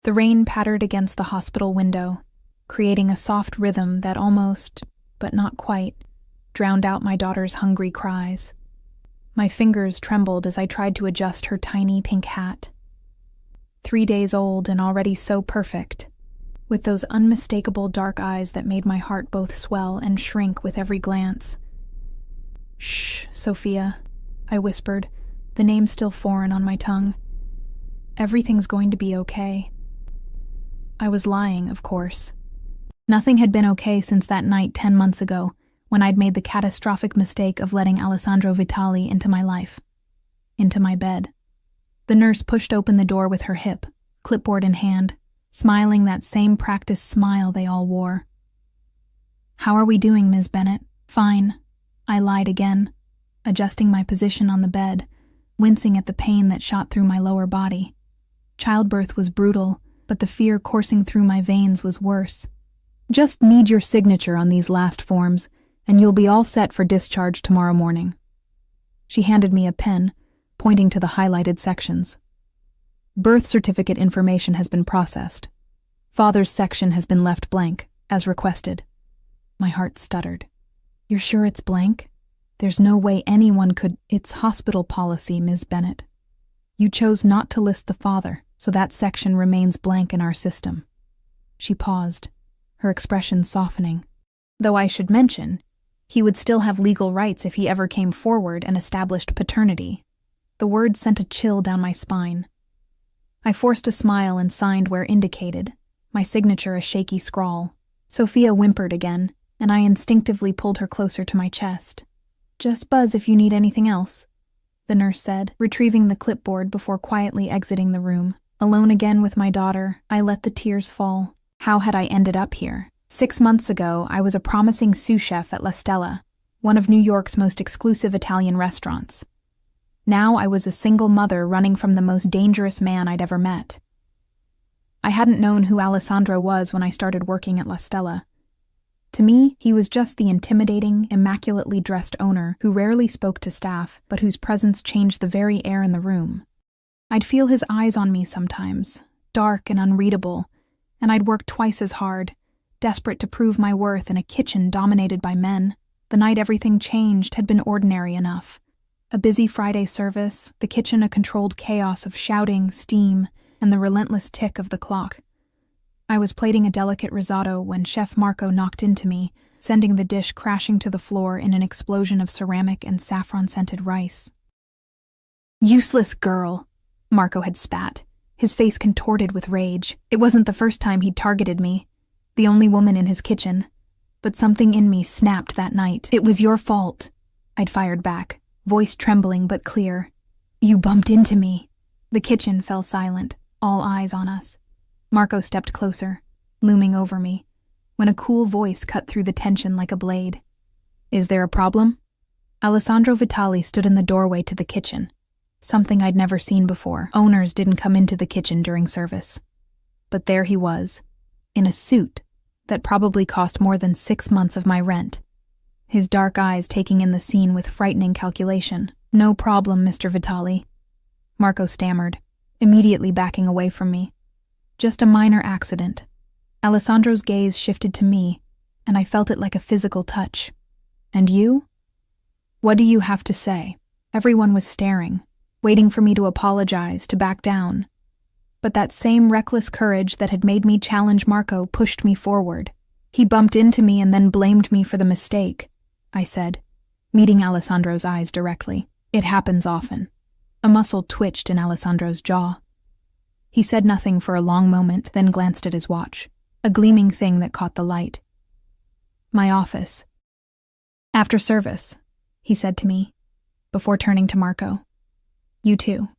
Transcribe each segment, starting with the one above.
The rain pattered against the hospital window, creating a soft rhythm that almost, but not quite, drowned out my daughter's hungry cries. My fingers trembled as I tried to adjust her tiny pink hat. 3 days old and already so perfect, with those unmistakable dark eyes that made my heart both swell and shrink with every glance. "Shh, Sophia," I whispered, the name still foreign on my tongue. "Everything's going to be okay." I was lying, of course. Nothing had been okay since that night 10 months ago, when I'd made the catastrophic mistake of letting Alessandro Vitali into my life. Into my bed. The nurse pushed open the door with her hip, clipboard in hand, smiling that same practiced smile they all wore. "How are we doing, Ms. Bennett?" "Fine," I lied again, adjusting my position on the bed, wincing at the pain that shot through my lower body. Childbirth was brutal, but the fear coursing through my veins was worse. "Just need your signature on these last forms, and you'll be all set for discharge tomorrow morning." She handed me a pen, pointing to the highlighted sections. "Birth certificate information has been processed. Father's section has been left blank, as requested." My heart stuttered. "You're sure it's blank? There's no way anyone could—" "It's hospital policy, Ms. Bennett. You chose not to list the father, so that section remains blank in our system." She paused, her expression softening. Though I should mention, he would still have legal rights if he ever came forward and established paternity. The word sent a chill down my spine. I forced a smile and signed where indicated, my signature a shaky scrawl. Sophia whimpered again, and I instinctively pulled her closer to my chest. "Just buzz if you need anything else," the nurse said, retrieving the clipboard before quietly exiting the room. Alone again with my daughter, I let the tears fall. How had I ended up here? 6 months ago, I was a promising sous chef at La Stella, one of New York's most exclusive Italian restaurants. Now I was a single mother running from the most dangerous man I'd ever met. I hadn't known who Alessandro was when I started working at La Stella. To me, he was just the intimidating, immaculately dressed owner who rarely spoke to staff, but whose presence changed the very air in the room. I'd feel his eyes on me sometimes, dark and unreadable, and I'd work twice as hard, desperate to prove my worth in a kitchen dominated by men. The night everything changed had been ordinary enough. A busy Friday service, the kitchen a controlled chaos of shouting, steam, and the relentless tick of the clock. I was plating a delicate risotto when Chef Marco knocked into me, sending the dish crashing to the floor in an explosion of ceramic and saffron-scented rice. "Useless girl," Marco had spat, his face contorted with rage. It wasn't the first time he'd targeted me, the only woman in his kitchen. But something in me snapped that night. "It was your fault," I'd fired back, voice trembling but clear. "You bumped into me." The kitchen fell silent, all eyes on us. Marco stepped closer, looming over me, when a cool voice cut through the tension like a blade. "Is there a problem?" Alessandro Vitali stood in the doorway to the kitchen. Something I'd never seen before. Owners didn't come into the kitchen during service. But there he was, in a suit that probably cost more than 6 months of my rent. His dark eyes taking in the scene with frightening calculation. "No problem, Mr. Vitali," Marco stammered, immediately backing away from me. "Just a minor accident." Alessandro's gaze shifted to me, and I felt it like a physical touch. "And you? What do you have to say?" Everyone was staring, waiting for me to apologize, to back down. But that same reckless courage that had made me challenge Marco pushed me forward. "He bumped into me and then blamed me for the mistake," I said, meeting Alessandro's eyes directly. "It happens often." A muscle twitched in Alessandro's jaw. He said nothing for a long moment, then glanced at his watch, a gleaming thing that caught the light. "My office." "After service," he said to me, before turning to Marco. "You too."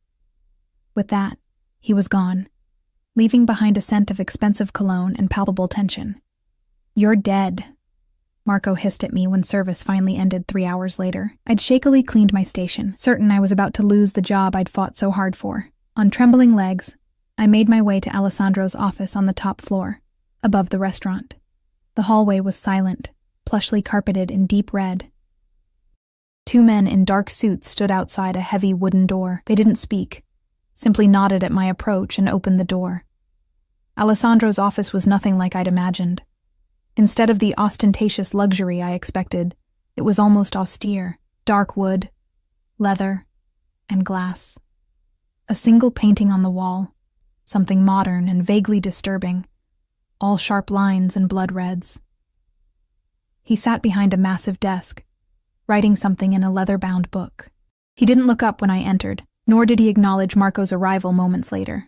With that, he was gone, leaving behind a scent of expensive cologne and palpable tension. "You're dead," Marco hissed at me when service finally ended 3 hours later. I'd shakily cleaned my station, certain I was about to lose the job I'd fought so hard for. On trembling legs, I made my way to Alessandro's office on the top floor, above the restaurant. The hallway was silent, plushly carpeted in deep red. 2 men in dark suits stood outside a heavy wooden door. They didn't speak, simply nodded at my approach and opened the door. Alessandro's office was nothing like I'd imagined. Instead of the ostentatious luxury I expected, it was almost austere: dark wood, leather, and glass. A single painting on the wall, something modern and vaguely disturbing, all sharp lines and blood reds. He sat behind a massive desk, writing something in a leather-bound book. He didn't look up when I entered, nor did he acknowledge Marco's arrival moments later.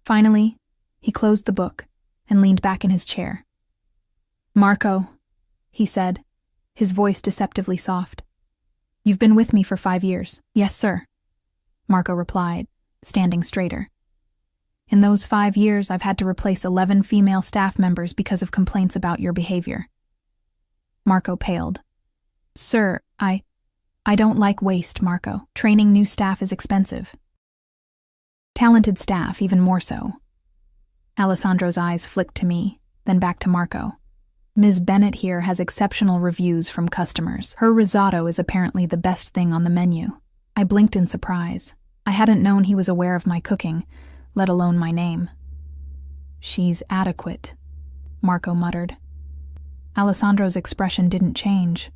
Finally, he closed the book and leaned back in his chair. "Marco," he said, his voice deceptively soft. "You've been with me for 5 years." "Yes, sir," Marco replied, standing straighter. "In those 5 years, I've had to replace 11 female staff members because of complaints about your behavior." Marco paled. "Sir, I don't like waste, Marco. Training new staff is expensive. Talented staff, even more so." Alessandro's eyes flicked to me, then back to Marco. "Ms. Bennett here has exceptional reviews from customers. Her risotto is apparently the best thing on the menu." I blinked in surprise. I hadn't known he was aware of my cooking, let alone my name. "She's adequate," Marco muttered. Alessandro's expression didn't change,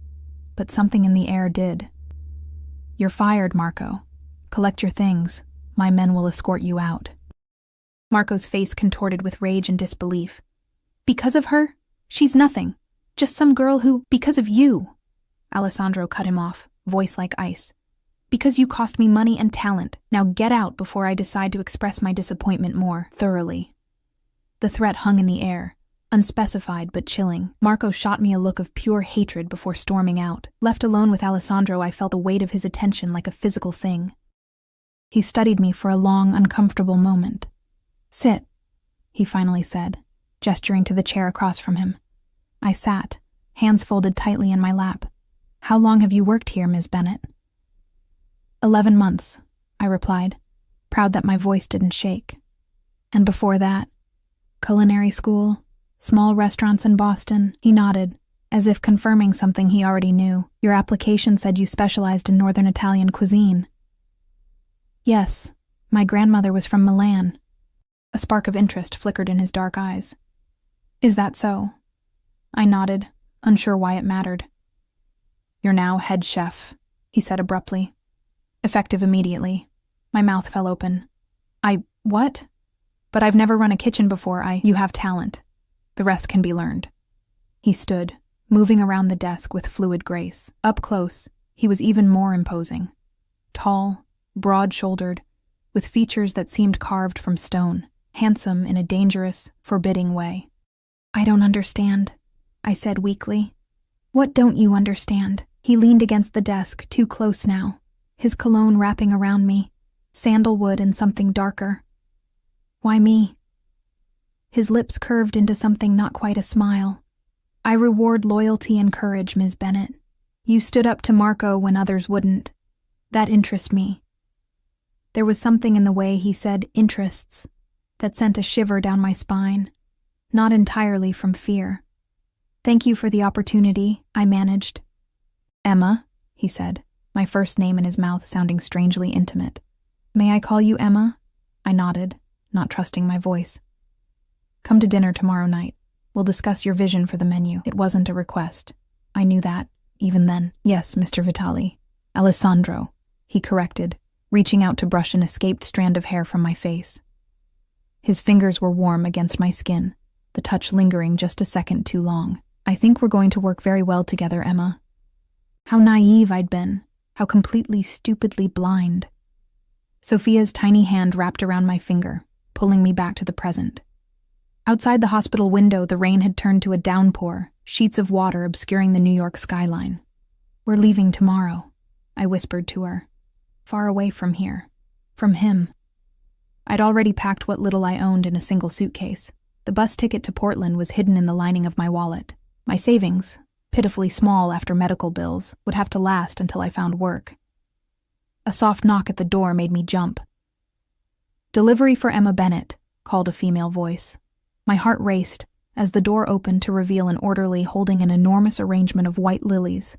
but something in the air did. "You're fired, Marco. Collect your things. My men will escort you out." Marco's face contorted with rage and disbelief. "Because of her? She's nothing. Just some girl who— Because of you!" Alessandro cut him off, voice like ice. "Because you cost me money and talent. Now get out before I decide to express my disappointment more thoroughly." The threat hung in the air, unspecified but chilling. Marco shot me a look of pure hatred before storming out. Left alone with Alessandro, I felt the weight of his attention like a physical thing. He studied me for a long, uncomfortable moment. "Sit," he finally said, gesturing to the chair across from him. I sat, hands folded tightly in my lap. "How long have you worked here, Ms. Bennett?" 11 months, I replied, proud that my voice didn't shake. "And before that? Culinary school? Small restaurants in Boston?" He nodded, as if confirming something he already knew. "Your application said you specialized in Northern Italian cuisine." "Yes, my grandmother was from Milan." A spark of interest flickered in his dark eyes. "Is that so?" I nodded, unsure why it mattered. "You're now head chef," he said abruptly. "Effective immediately." My mouth fell open. What? But I've never run a kitchen before. You have talent. The rest can be learned." He stood, moving around the desk with fluid grace. Up close, he was even more imposing. Tall, broad-shouldered, with features that seemed carved from stone, handsome in a dangerous, forbidding way. "I don't understand," I said weakly. "What don't you understand?" He leaned against the desk, too close now, his cologne wrapping around me, sandalwood and something darker. "Why me?" His lips curved into something not quite a smile. "I reward loyalty and courage, Ms. Bennett. You stood up to Marco when others wouldn't. That interests me." There was something in the way he said "interests" that sent a shiver down my spine, not entirely from fear. "Thank you for the opportunity," I managed. "Emma," he said, my first name in his mouth sounding strangely intimate. "May I call you Emma?" I nodded, not trusting my voice. "Come to dinner tomorrow night. We'll discuss your vision for the menu." It wasn't a request. I knew that, even then. "Yes, Mr. Vitali. Alessandro," he corrected, reaching out to brush an escaped strand of hair from my face. His fingers were warm against my skin, the touch lingering just a second too long. "I think we're going to work very well together, Emma." How naive I'd been, how completely, stupidly blind. Sophia's tiny hand wrapped around my finger, pulling me back to the present. Outside the hospital window, the rain had turned to a downpour, sheets of water obscuring the New York skyline. "We're leaving tomorrow," I whispered to her. "Far away from here. From him." I'd already packed what little I owned in a single suitcase. The bus ticket to Portland was hidden in the lining of my wallet. My savings, pitifully small after medical bills, would have to last until I found work. A soft knock at the door made me jump. "Delivery for Emma Bennett," called a female voice. My heart raced as the door opened to reveal an orderly holding an enormous arrangement of white lilies.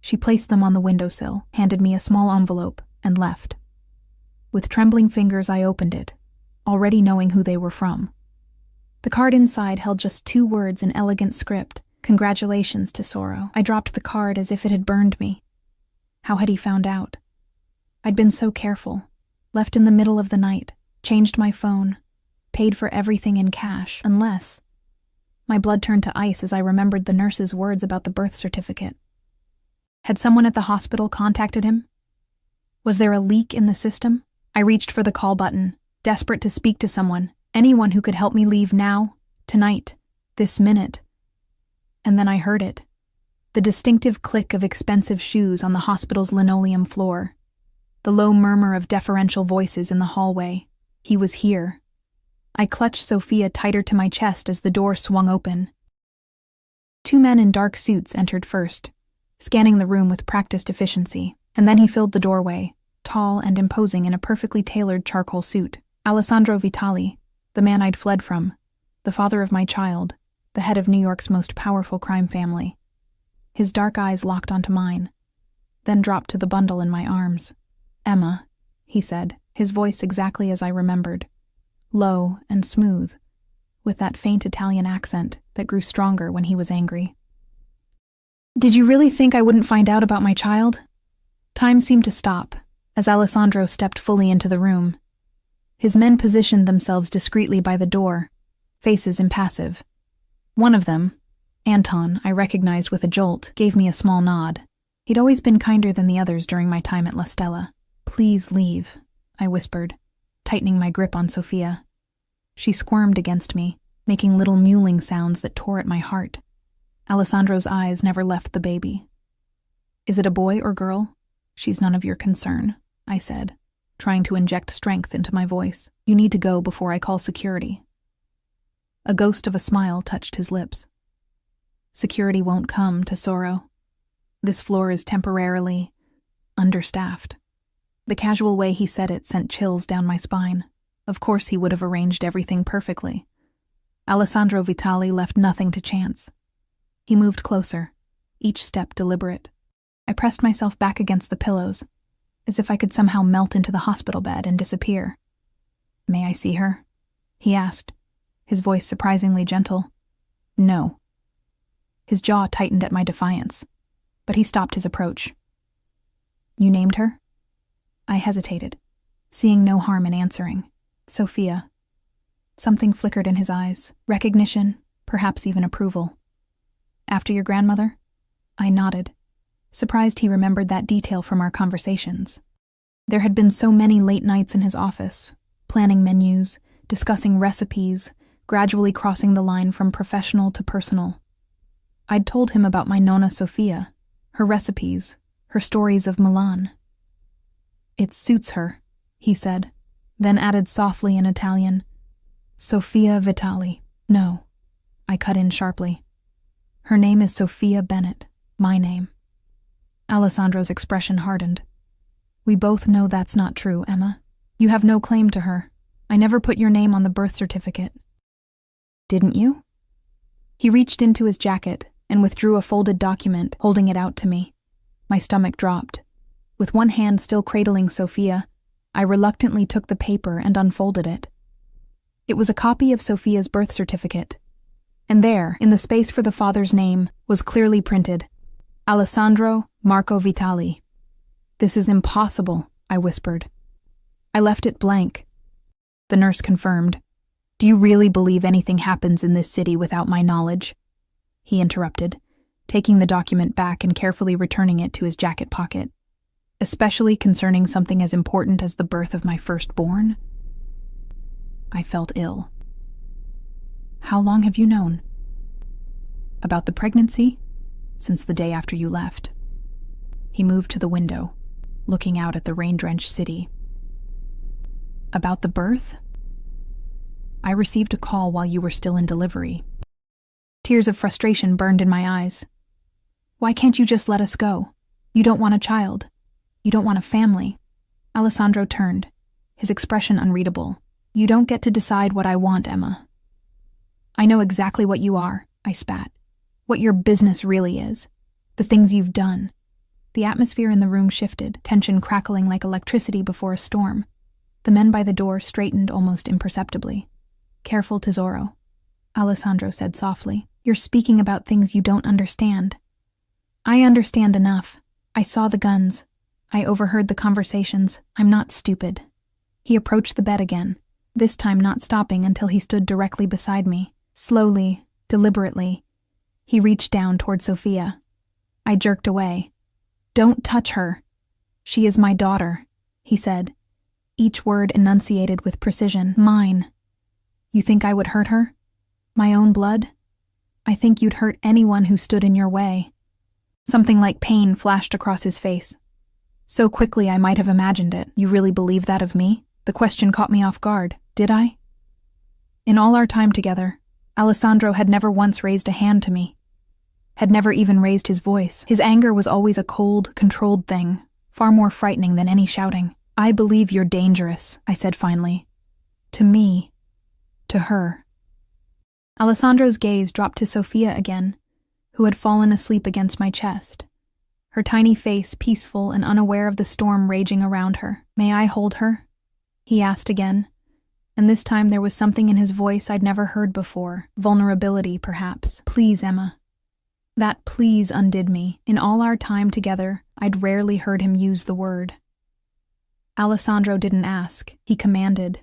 She placed them on the windowsill, handed me a small envelope, and left. With trembling fingers I opened it, already knowing who they were from. The card inside held just 2 words in elegant script. "Congratulations, Tesoro." I dropped the card as if it had burned me. How had he found out? I'd been so careful. Left in the middle of the night, changed my phone, paid for everything in cash, unless... My blood turned to ice as I remembered the nurse's words about the birth certificate. Had someone at the hospital contacted him? Was there a leak in the system? I reached for the call button, desperate to speak to someone, anyone who could help me leave now, tonight, this minute. And then I heard it. The distinctive click of expensive shoes on the hospital's linoleum floor. The low murmur of deferential voices in the hallway. He was here. I clutched Sophia tighter to my chest as the door swung open. 2 men in dark suits entered first, scanning the room with practiced efficiency, and then he filled the doorway, tall and imposing in a perfectly tailored charcoal suit. Alessandro Vitali, the man I'd fled from, the father of my child, the head of New York's most powerful crime family. His dark eyes locked onto mine, then dropped to the bundle in my arms. "Emma," he said, his voice exactly as I remembered, low and smooth, with that faint Italian accent that grew stronger when he was angry. "Did you really think I wouldn't find out about my child?" Time seemed to stop as Alessandro stepped fully into the room. His men positioned themselves discreetly by the door, faces impassive. One of them, Anton, I recognized with a jolt, gave me a small nod. He'd always been kinder than the others during my time at La Stella. "Please leave," I whispered, tightening my grip on Sophia. She squirmed against me, making little mewling sounds that tore at my heart. Alessandro's eyes never left the baby. "Is it a boy or girl? She's none of your concern," I said, trying to inject strength into my voice. "You need to go before I call security." A ghost of a smile touched his lips. "Security won't come, Tesoro. This floor is temporarily understaffed." The casual way he said it sent chills down my spine. Of course he would have arranged everything perfectly. Alessandro Vitali left nothing to chance. He moved closer, each step deliberate. I pressed myself back against the pillows, as if I could somehow melt into the hospital bed and disappear. "May I see her?" he asked, his voice surprisingly gentle. "No." His jaw tightened at my defiance, but he stopped his approach. "You named her?" I hesitated, seeing no harm in answering. "Sophia." Something flickered in his eyes, recognition, perhaps even approval. "After your grandmother?" I nodded, surprised he remembered that detail from our conversations. There had been so many late nights in his office, planning menus, discussing recipes, gradually crossing the line from professional to personal. I'd told him about my Nonna Sophia, her recipes, her stories of Milan. "It suits her," he said, then added softly in Italian, "Sophia Vitali." "No," I cut in sharply. "Her name is Sophia Bennett, my name." Alessandro's expression hardened. "We both know that's not true, Emma. You have no claim to her. I never put your name on the birth certificate." "Didn't you?" He reached into his jacket and withdrew a folded document, holding it out to me. My stomach dropped. With one hand still cradling Sophia, I reluctantly took the paper and unfolded it. It was a copy of Sophia's birth certificate, and there, in the space for the father's name, was clearly printed, Alessandro Marco Vitali. "This is impossible," I whispered. I left it blank. The nurse confirmed. "Do you really believe anything happens in this city without my knowledge?" He interrupted, taking the document back and carefully returning it to his jacket pocket. "Especially concerning something as important as the birth of my firstborn?" I felt ill. "How long have you known?" "About the pregnancy? Since the day after you left." He moved to the window, looking out at the rain-drenched city. "About the birth?" "I received a call while you were still in delivery." Tears of frustration burned in my eyes. "Why can't you just let us go? You don't want a child. You don't want a family." Alessandro turned, his expression unreadable. "You don't get to decide what I want, Emma." "I know exactly what you are," I spat. "What your business really is. The things you've done." The atmosphere in the room shifted, tension crackling like electricity before a storm. The men by the door straightened almost imperceptibly. "Careful, Tesoro. Alessandro said softly. You're speaking about things you don't understand. I understand enough. I saw the guns. I overheard the conversations. I'm not stupid. He approached the bed again, this time not stopping until he stood directly beside me. Slowly, deliberately, he reached down toward Sophia. I jerked away. Don't touch her. She is my daughter, he said, each word enunciated with precision. Mine. You think I would hurt her? My own blood? I think you'd hurt anyone who stood in your way. Something like pain flashed across his face. So quickly I might have imagined it. You really believe that of me? The question caught me off guard. Did I? In all our time together, Alessandro had never once raised a hand to me. Had never even raised his voice. His anger was always a cold, controlled thing, far more frightening than any shouting. I believe you're dangerous, I said finally. To me. To her. Alessandro's gaze dropped to Sophia again, who had fallen asleep against my chest, her tiny face peaceful and unaware of the storm raging around her. May I hold her? He asked again, and this time there was something in his voice I'd never heard before. Vulnerability, perhaps. Please, Emma. That please undid me. In all our time together, I'd rarely heard him use the word. Alessandro didn't ask. He commanded.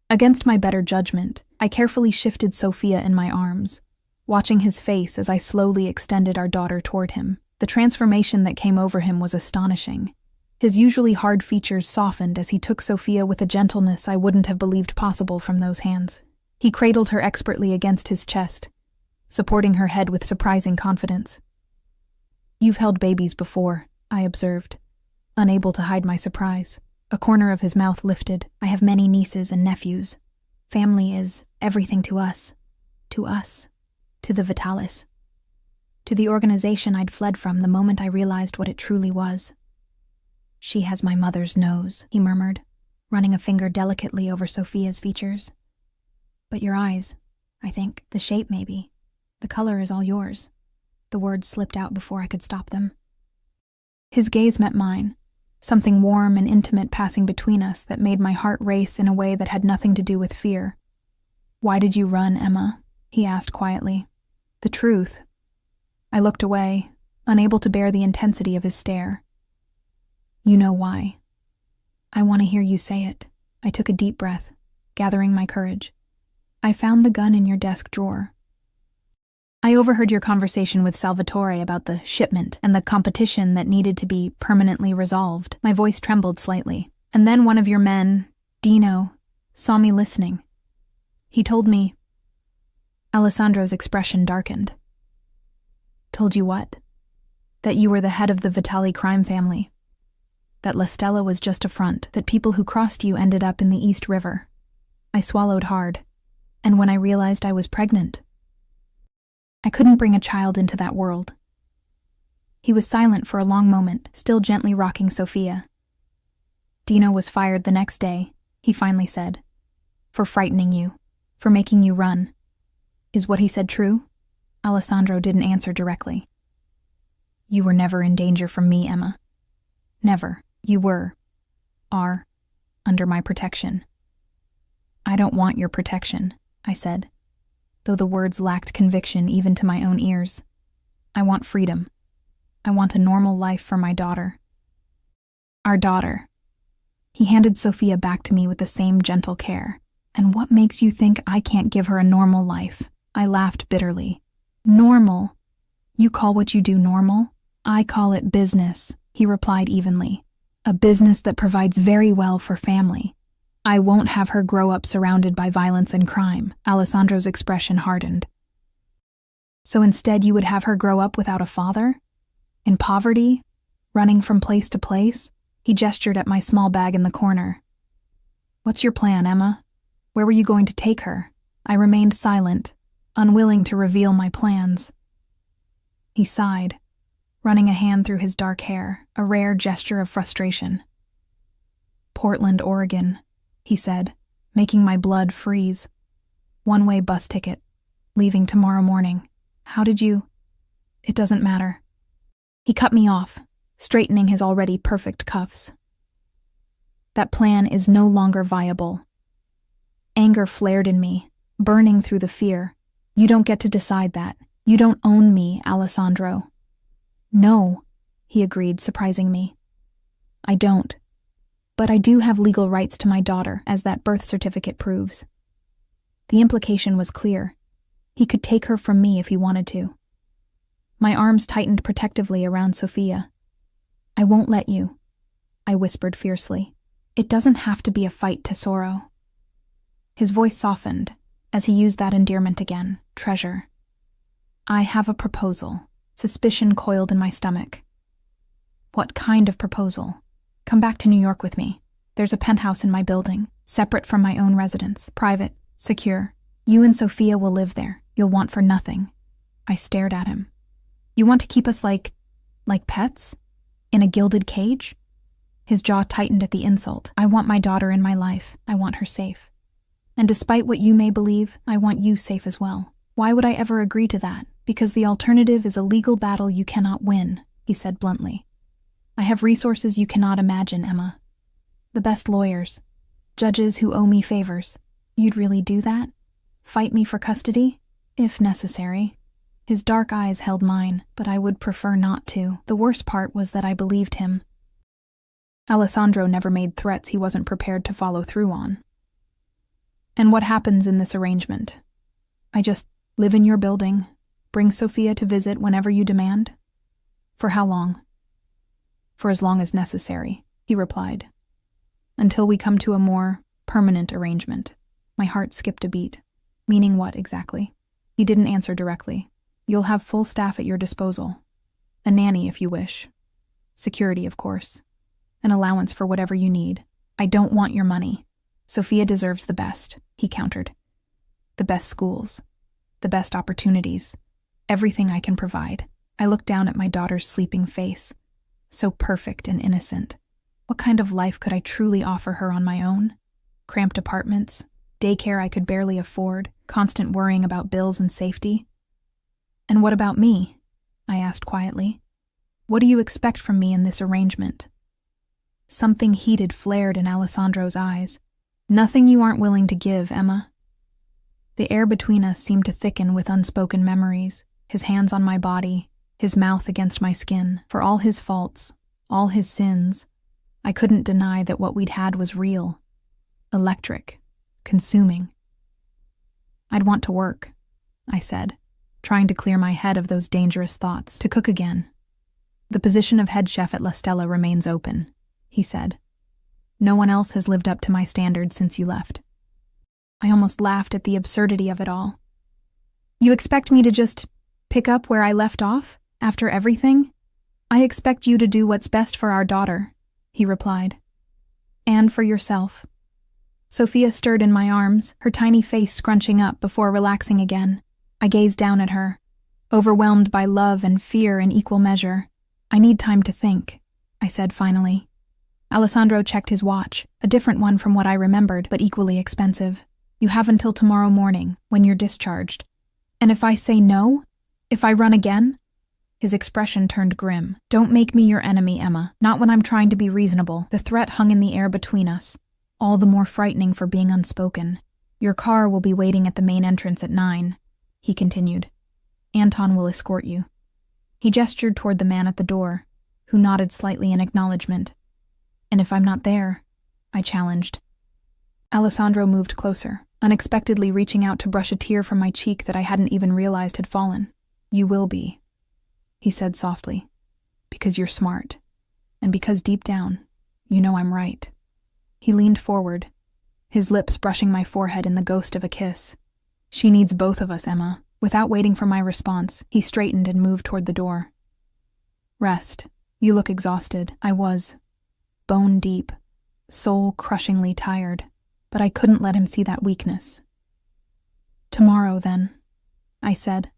Against my better judgment, I carefully shifted Sophia in my arms, watching his face as I slowly extended our daughter toward him. The transformation that came over him was astonishing. His usually hard features softened as he took Sophia with a gentleness I wouldn't have believed possible from those hands. He cradled her expertly against his chest, supporting her head with surprising confidence. You've held babies before, I observed, unable to hide my surprise. A corner of his mouth lifted. I have many nieces and nephews. Family is everything to us. To us. To the Vitalis. To the organization I'd fled from the moment I realized what it truly was. She has my mother's nose, he murmured, running a finger delicately over Sophia's features. But your eyes, I think. The shape, maybe. The color is all yours. The words slipped out before I could stop them. His gaze met mine, something warm and intimate passing between us that made my heart race in a way that had nothing to do with fear. Why did you run, Emma? He asked quietly. The truth. I looked away, unable to bear the intensity of his stare. You know why. I want to hear you say it. I took a deep breath, gathering my courage. I found the gun in your desk drawer. I overheard your conversation with Salvatore about the shipment and the competition that needed to be permanently resolved. My voice trembled slightly. And then one of your men, Dino, saw me listening. He told me... Alessandro's expression darkened. Told you what? That you were the head of the Vitali crime family. That La Stella was just a front, that people who crossed you ended up in the East River. I swallowed hard, and when I realized I was pregnant, I couldn't bring a child into that world. He was silent for a long moment, still gently rocking Sophia. Dino was fired the next day, he finally said. For frightening you, for making you run. Is what he said true? Alessandro didn't answer directly. You were never in danger from me, Emma. Never. You are, under my protection. I don't want your protection, I said, though the words lacked conviction even to my own ears. I want freedom. I want a normal life for my daughter. Our daughter. He handed Sophia back to me with the same gentle care. And what makes you think I can't give her a normal life? I laughed bitterly. Normal? You call what you do normal? I call it business, he replied evenly. A business that provides very well for family. I won't have her grow up surrounded by violence and crime. Alessandro's expression hardened. So instead you would have her grow up without a father? In poverty? Running from place to place? He gestured at my small bag in the corner. What's your plan, Emma? Where were you going to take her? I remained silent, unwilling to reveal my plans. He sighed, running a hand through his dark hair, a rare gesture of frustration. Portland, Oregon, he said, making my blood freeze. One-way bus ticket, leaving tomorrow morning. How did you? It doesn't matter. He cut me off, straightening his already perfect cuffs. That plan is no longer viable. Anger flared in me, burning through the fear. You don't get to decide that. You don't own me, Alessandro. No, he agreed, surprising me. I don't. But I do have legal rights to my daughter, as that birth certificate proves. The implication was clear. He could take her from me if he wanted to. My arms tightened protectively around Sophia. I won't let you, I whispered fiercely. It doesn't have to be a fight, Tesoro. His voice softened as he used that endearment again, treasure. I have a proposal. Suspicion coiled in my stomach. What kind of proposal? Come back to New York with me. There's a penthouse in my building, separate from my own residence, private, secure. You and Sophia will live there. You'll want for nothing. I stared at him. You want to keep us like pets? In a gilded cage? His jaw tightened at the insult. I want my daughter in my life. I want her safe. And despite what you may believe, I want you safe as well. Why would I ever agree to that? Because the alternative is a legal battle you cannot win, he said bluntly. I have resources you cannot imagine, Emma. The best lawyers. Judges who owe me favors. You'd really do that? Fight me for custody? If necessary. His dark eyes held mine, but I would prefer not to. The worst part was that I believed him. Alessandro never made threats he wasn't prepared to follow through on. And what happens in this arrangement? I just live in your building, bring Sophia to visit whenever you demand? For how long? For as long as necessary, he replied. Until we come to a more permanent arrangement. My heart skipped a beat. Meaning what, exactly? He didn't answer directly. You'll have full staff at your disposal. A nanny, if you wish. Security, of course. An allowance for whatever you need. I don't want your money. Sophia deserves the best, he countered. The best schools. The best opportunities. Everything I can provide. I looked down at my daughter's sleeping face. So perfect and innocent. What kind of life could I truly offer her on my own? Cramped apartments, daycare I could barely afford, constant worrying about bills and safety. And what about me? I asked quietly. What do you expect from me in this arrangement? Something heated flared in Alessandro's eyes. Nothing you aren't willing to give, Emma. The air between us seemed to thicken with unspoken memories, his hands on my body, his mouth against my skin. For all his faults, all his sins, I couldn't deny that what we'd had was real. Electric. Consuming. I'd want to work, I said, trying to clear my head of those dangerous thoughts, to cook again. The position of head chef at La Stella remains open, he said. No one else has lived up to my standards since you left. I almost laughed at the absurdity of it all. You expect me to just pick up where I left off, after everything? I expect you to do what's best for our daughter, he replied. And for yourself. Sophia stirred in my arms, her tiny face scrunching up before relaxing again. I gazed down at her, overwhelmed by love and fear in equal measure. I need time to think, I said finally. Alessandro checked his watch, a different one from what I remembered, but equally expensive. You have until tomorrow morning, when you're discharged. And if I say no? If I run again? His expression turned grim. Don't make me your enemy, Emma. Not when I'm trying to be reasonable. The threat hung in the air between us, all the more frightening for being unspoken. Your car will be waiting at the main entrance at 9, he continued. Anton will escort you. He gestured toward the man at the door, who nodded slightly in acknowledgement. And if I'm not there? I challenged. Alessandro moved closer, unexpectedly reaching out to brush a tear from my cheek that I hadn't even realized had fallen. You will be, he said softly, because you're smart, and because deep down, you know I'm right. He leaned forward, his lips brushing my forehead in the ghost of a kiss. She needs both of us, Emma. Without waiting for my response, he straightened and moved toward the door. Rest. You look exhausted. I was. Bone deep, soul-crushingly tired, but I couldn't let him see that weakness. Tomorrow, then, I said,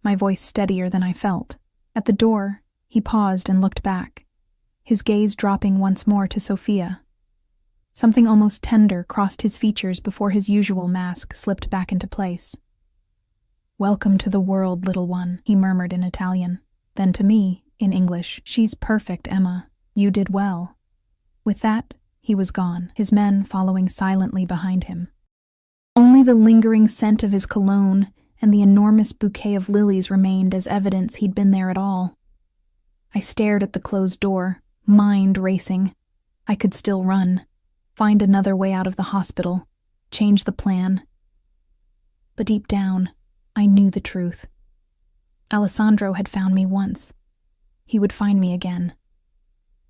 my voice steadier than I felt. At the door, he paused and looked back, his gaze dropping once more to Sophia. Something almost tender crossed his features before his usual mask slipped back into place. Welcome to the world, little one, he murmured in Italian. Then to me, in English, she's perfect, Emma. You did well. With that, he was gone, his men following silently behind him. Only the lingering scent of his cologne and the enormous bouquet of lilies remained as evidence he'd been there at all. I stared at the closed door, mind racing. I could still run, find another way out of the hospital, change the plan. But deep down, I knew the truth. Alessandro had found me once. He would find me again.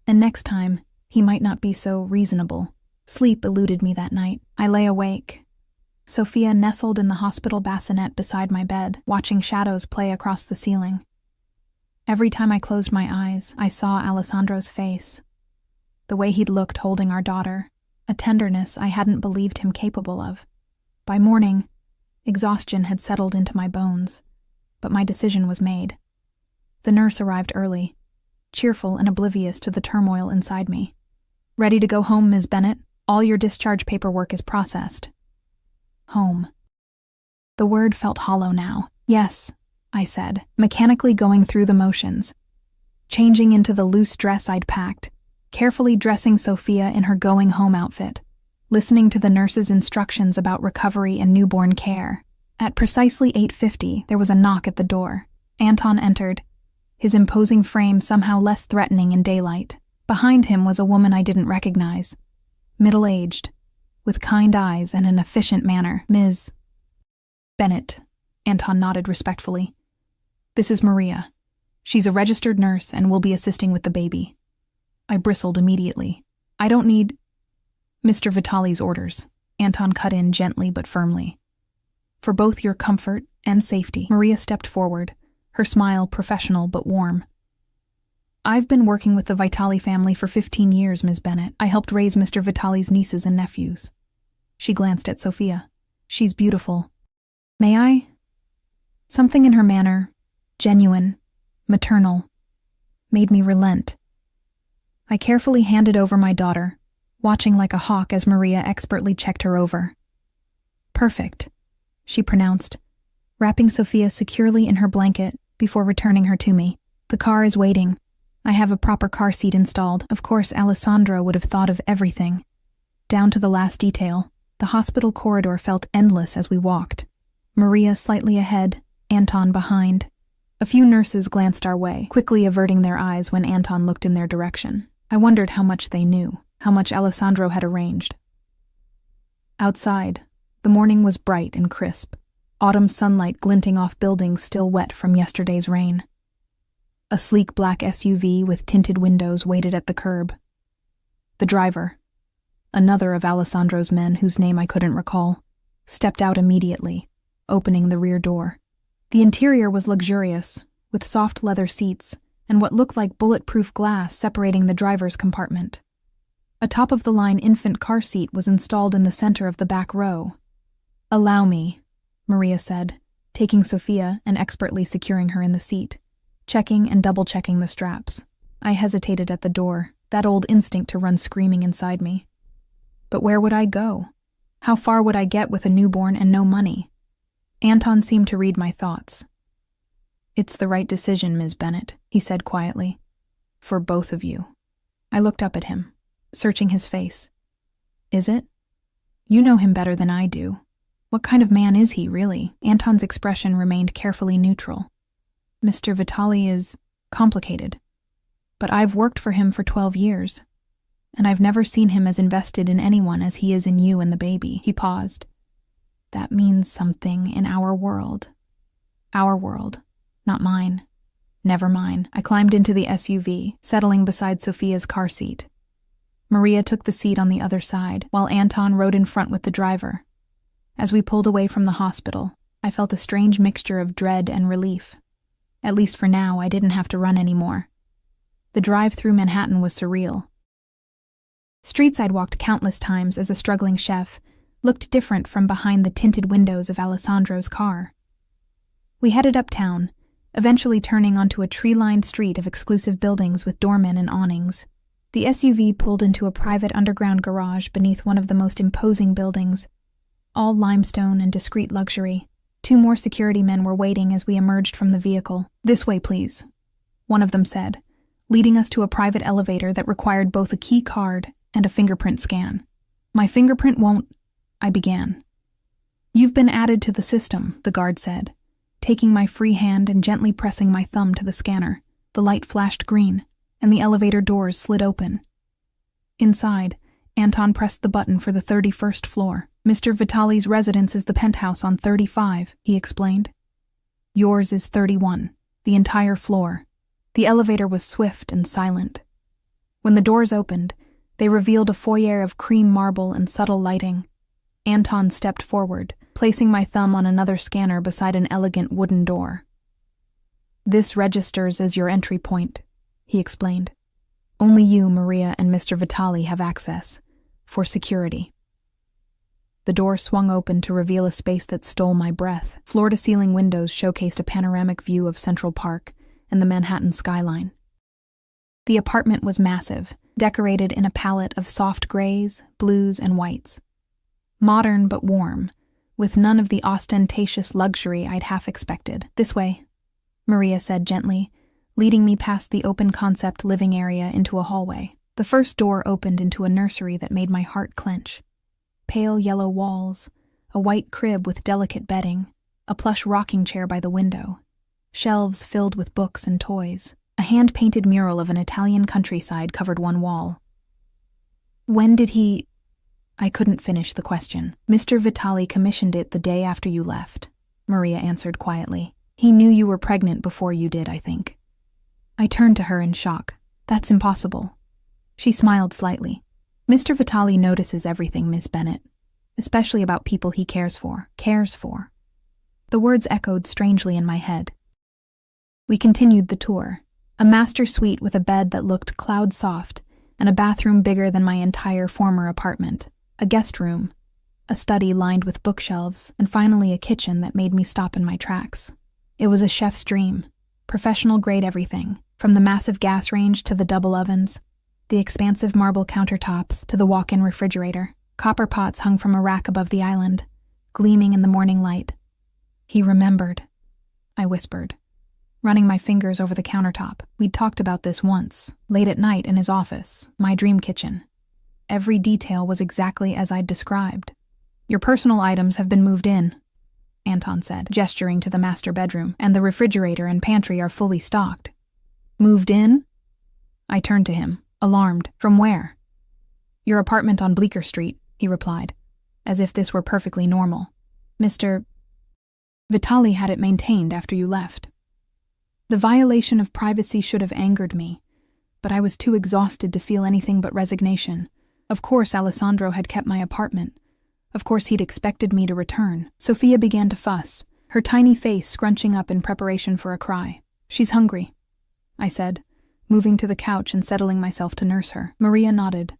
And next time, he might not be so reasonable. Sleep eluded me that night. I lay awake. Sophia nestled in the hospital bassinet beside my bed, watching shadows play across the ceiling. Every time I closed my eyes, I saw Alessandro's face. The way he'd looked holding our daughter, a tenderness I hadn't believed him capable of. By morning, exhaustion had settled into my bones, but my decision was made. The nurse arrived early, cheerful and oblivious to the turmoil inside me. "Ready to go home, Ms. Bennett? All your discharge paperwork is processed." Home. The word felt hollow now. "Yes," I said, mechanically going through the motions, changing into the loose dress I'd packed, carefully dressing Sophia in her going-home outfit, listening to the nurse's instructions about recovery and newborn care. At precisely 8:50, there was a knock at the door. Anton entered, his imposing frame somehow less threatening in daylight. Behind him was a woman I didn't recognize, middle-aged, with kind eyes and an efficient manner. "Ms. Bennett," Anton nodded respectfully. "This is Maria. She's a registered nurse and will be assisting with the baby." I bristled immediately. "I don't need—" "Mr. Vitali's orders," Anton cut in gently but firmly. "For both your comfort and safety." Maria stepped forward, her smile professional but warm. "I've been working with the Vitali family for 15 years, Ms. Bennett. I helped raise Mr. Vitali's nieces and nephews." She glanced at Sophia. "She's beautiful. May I?" Something in her manner, genuine, maternal, made me relent. I carefully handed over my daughter, watching like a hawk as Maria expertly checked her over. "Perfect," she pronounced, wrapping Sophia securely in her blanket before returning her to me. "The car is waiting. I have a proper car seat installed." Of course, Alessandro would have thought of everything, down to the last detail. The hospital corridor felt endless as we walked. Maria slightly ahead, Anton behind. A few nurses glanced our way, quickly averting their eyes when Anton looked in their direction. I wondered how much they knew, how much Alessandro had arranged. Outside, the morning was bright and crisp, autumn sunlight glinting off buildings still wet from yesterday's rain. A sleek black SUV with tinted windows waited at the curb. The driver, another of Alessandro's men whose name I couldn't recall, stepped out immediately, opening the rear door. The interior was luxurious, with soft leather seats and what looked like bulletproof glass separating the driver's compartment. A top-of-the-line infant car seat was installed in the center of the back row. "Allow me," Maria said, taking Sophia and expertly securing her in the seat, checking and double-checking the straps. I hesitated at the door, that old instinct to run screaming inside me. But where would I go? How far would I get with a newborn and no money? Anton seemed to read my thoughts. "It's the right decision, Ms. Bennett," he said quietly. "For both of you." I looked up at him, searching his face. "Is it? You know him better than I do. What kind of man is he, really?" Anton's expression remained carefully neutral. "Mr. Vitali is complicated, but I've worked for him for 12 years, and I've never seen him as invested in anyone as he is in you and the baby." He paused. "That means something in our world. Our world, not mine. Never mine." I climbed into the SUV, settling beside Sophia's car seat. Maria took the seat on the other side, while Anton rode in front with the driver. As we pulled away from the hospital, I felt a strange mixture of dread and relief. At least for now, I didn't have to run anymore. The drive through Manhattan was surreal. Streets I'd walked countless times as a struggling chef looked different from behind the tinted windows of Alessandro's car. We headed uptown, eventually turning onto a tree-lined street of exclusive buildings with doormen and awnings. The SUV pulled into a private underground garage beneath one of the most imposing buildings, all limestone and discreet luxury. 2 more security men were waiting as we emerged from the vehicle. "This way, please," one of them said, leading us to a private elevator that required both a key card and a fingerprint scan. "My fingerprint won't—" I began. "You've been added to the system," the guard said, Taking my free hand and gently pressing my thumb to the scanner, the light flashed green, and the elevator doors slid open. Inside, Anton pressed the button for the 31st floor. Mr. Vitali's residence is the penthouse on 35, he explained. Yours is 31, the entire floor. The elevator was swift and silent. When the doors opened, they revealed a foyer of cream marble and subtle lighting. Anton stepped forward, placing my thumb on another scanner beside an elegant wooden door. This registers as your entry point, he explained. Only you, Maria, and Mr. Vitali have access, for security. The door swung open to reveal a space that stole my breath. Floor-to-ceiling windows showcased a panoramic view of Central Park and the Manhattan skyline. The apartment was massive, decorated in a palette of soft grays, blues, and whites. Modern but warm, with none of the ostentatious luxury I'd half expected. This way, Maria said gently, leading me past the open-concept living area into a hallway. The first door opened into a nursery that made my heart clench. Pale yellow walls, a white crib with delicate bedding, a plush rocking chair by the window, shelves filled with books and toys. A hand-painted mural of an Italian countryside covered one wall. When did he... I couldn't finish the question. Mr. Vitali commissioned it the day after you left, Maria answered quietly. He knew you were pregnant before you did, I think. I turned to her in shock. That's impossible. She smiled slightly. Mr. Vitali notices everything, Miss Bennett, especially about people he cares for. The words echoed strangely in my head. We continued the tour. A master suite with a bed that looked cloud-soft and a bathroom bigger than my entire former apartment, a guest room, a study lined with bookshelves, and finally a kitchen that made me stop in my tracks. It was a chef's dream, professional-grade everything, from the massive gas range to the double ovens, the expansive marble countertops to the walk-in refrigerator. Copper pots hung from a rack above the island, gleaming in the morning light. He remembered, I whispered, running my fingers over the countertop. We'd talked about this once, late at night in his office, my dream kitchen. Every detail was exactly as I'd described. Your personal items have been moved in, Anton said, gesturing to the master bedroom, and the refrigerator and pantry are fully stocked. Moved in? I turned to him, alarmed. From where? Your apartment on Bleecker Street, he replied, as if this were perfectly normal. Mr. Vitali had it maintained after you left. The violation of privacy should have angered me, but I was too exhausted to feel anything but resignation. Of course Alessandro had kept my apartment. Of course he'd expected me to return. Sophia began to fuss, her tiny face scrunching up in preparation for a cry. She's hungry, I said, moving to the couch and settling myself to nurse her. Maria nodded.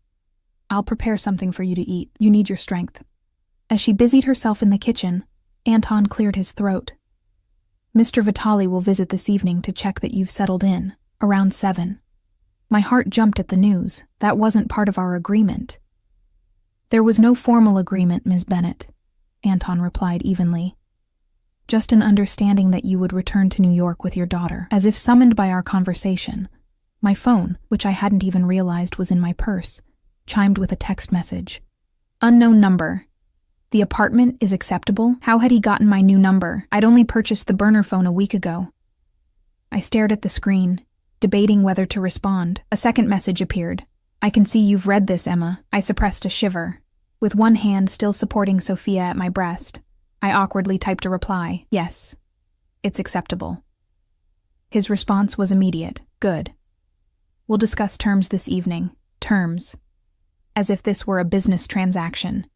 I'll prepare something for you to eat. You need your strength. As she busied herself in the kitchen, Anton cleared his throat. Mr. Vitali will visit this evening to check that you've settled in, around 7. My heart jumped at the news. That wasn't part of our agreement. There was no formal agreement, Ms. Bennett, Anton replied evenly. Just an understanding that you would return to New York with your daughter. As if summoned by our conversation, my phone, which I hadn't even realized was in my purse, chimed with a text message. Unknown number. The apartment is acceptable? How had he gotten my new number? I'd only purchased the burner phone a week ago. I stared at the screen, debating whether to respond. A second message appeared. I can see you've read this, Emma. I suppressed a shiver. With one hand still supporting Sophia at my breast, I awkwardly typed a reply. Yes, it's acceptable. His response was immediate. Good. We'll discuss terms this evening. Terms. As if this were a business transaction.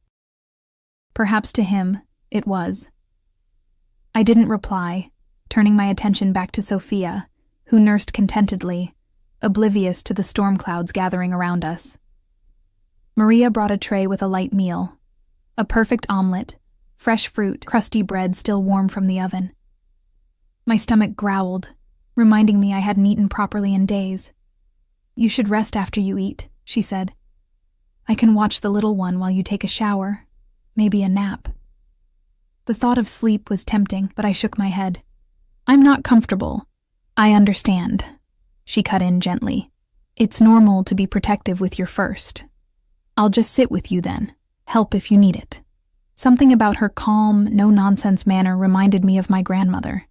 Perhaps to him, it was. I didn't reply, turning my attention back to Sophia, who nursed contentedly, oblivious to the storm clouds gathering around us. Maria brought a tray with a light meal, a perfect omelet, fresh fruit, crusty bread still warm from the oven. My stomach growled, reminding me I hadn't eaten properly in days. You should rest after you eat, she said. I can watch the little one while you take a shower. Maybe a nap. The thought of sleep was tempting, but I shook my head. I'm not comfortable. I understand, she cut in gently. It's normal to be protective with your first. I'll just sit with you then, help if you need it. Something about her calm, no-nonsense manner reminded me of my grandmother.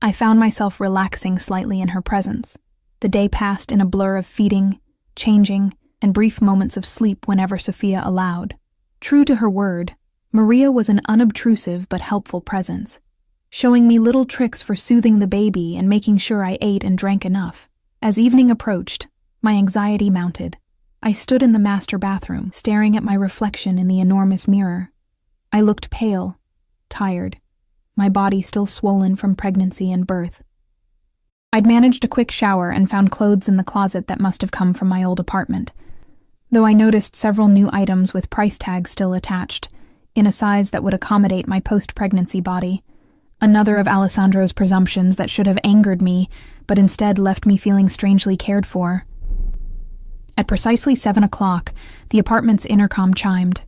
I found myself relaxing slightly in her presence. The day passed in a blur of feeding, changing, and brief moments of sleep whenever Sophia allowed. True to her word, Maria was an unobtrusive but helpful presence, showing me little tricks for soothing the baby and making sure I ate and drank enough. As evening approached, my anxiety mounted. I stood in the master bathroom, staring at my reflection in the enormous mirror. I looked pale, tired, my body still swollen from pregnancy and birth. I'd managed a quick shower and found clothes in the closet that must have come from my old apartment, though I noticed several new items with price tags still attached, in a size that would accommodate my post-pregnancy body. Another of Alessandro's presumptions that should have angered me, but instead left me feeling strangely cared for. At precisely 7 o'clock, the apartment's intercom chimed.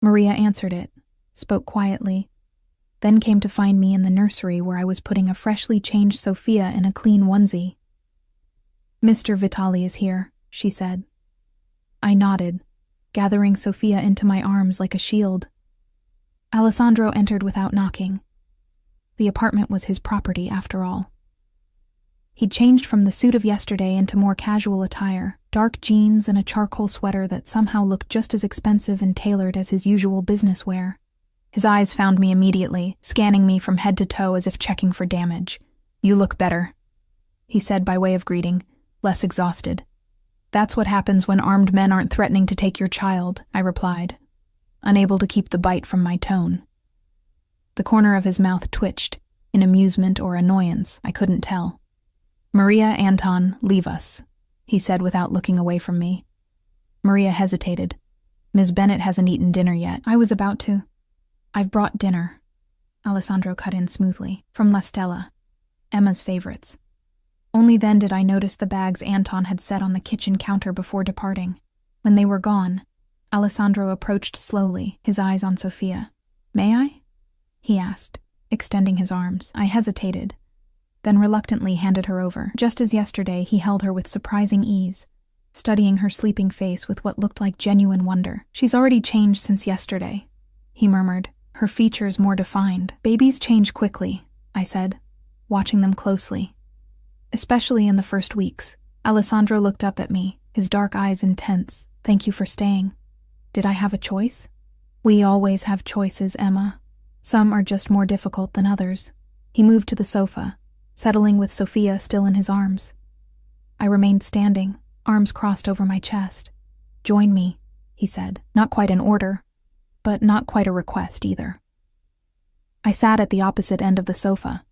Maria answered it, spoke quietly, then came to find me in the nursery where I was putting a freshly changed Sophia in a clean onesie. "Mr. Vitali is here," she said. I nodded, gathering Sophia into my arms like a shield. Alessandro entered without knocking. The apartment was his property, after all. He'd changed from the suit of yesterday into more casual attire, dark jeans and a charcoal sweater that somehow looked just as expensive and tailored as his usual business wear. His eyes found me immediately, scanning me from head to toe as if checking for damage. "You look better," he said by way of greeting, less exhausted. "That's what happens when armed men aren't threatening to take your child," I replied, unable to keep the bite from my tone. The corner of his mouth twitched, in amusement or annoyance, I couldn't tell. "Maria, Anton, leave us," he said without looking away from me. Maria hesitated. "Ms. Bennett hasn't eaten dinner yet." I was about to. "I've brought dinner," Alessandro cut in smoothly, "from La Stella, Emma's favorites." Only then did I notice the bags Anton had set on the kitchen counter before departing. When they were gone, Alessandro approached slowly, his eyes on Sophia. "May I?" he asked, extending his arms. I hesitated, then reluctantly handed her over. Just as yesterday, he held her with surprising ease, studying her sleeping face with what looked like genuine wonder. "She's already changed since yesterday," he murmured, her features more defined. "Babies change quickly," I said, watching them closely. "Especially in the first weeks." Alessandro looked up at me, his dark eyes intense. "Thank you for staying." Did I have a choice? "We always have choices, Emma. Some are just more difficult than others." He moved to the sofa, settling with Sophia still in his arms. I remained standing, arms crossed over my chest. "Join me," he said, not quite an order, but not quite a request either. I sat at the opposite end of the sofa,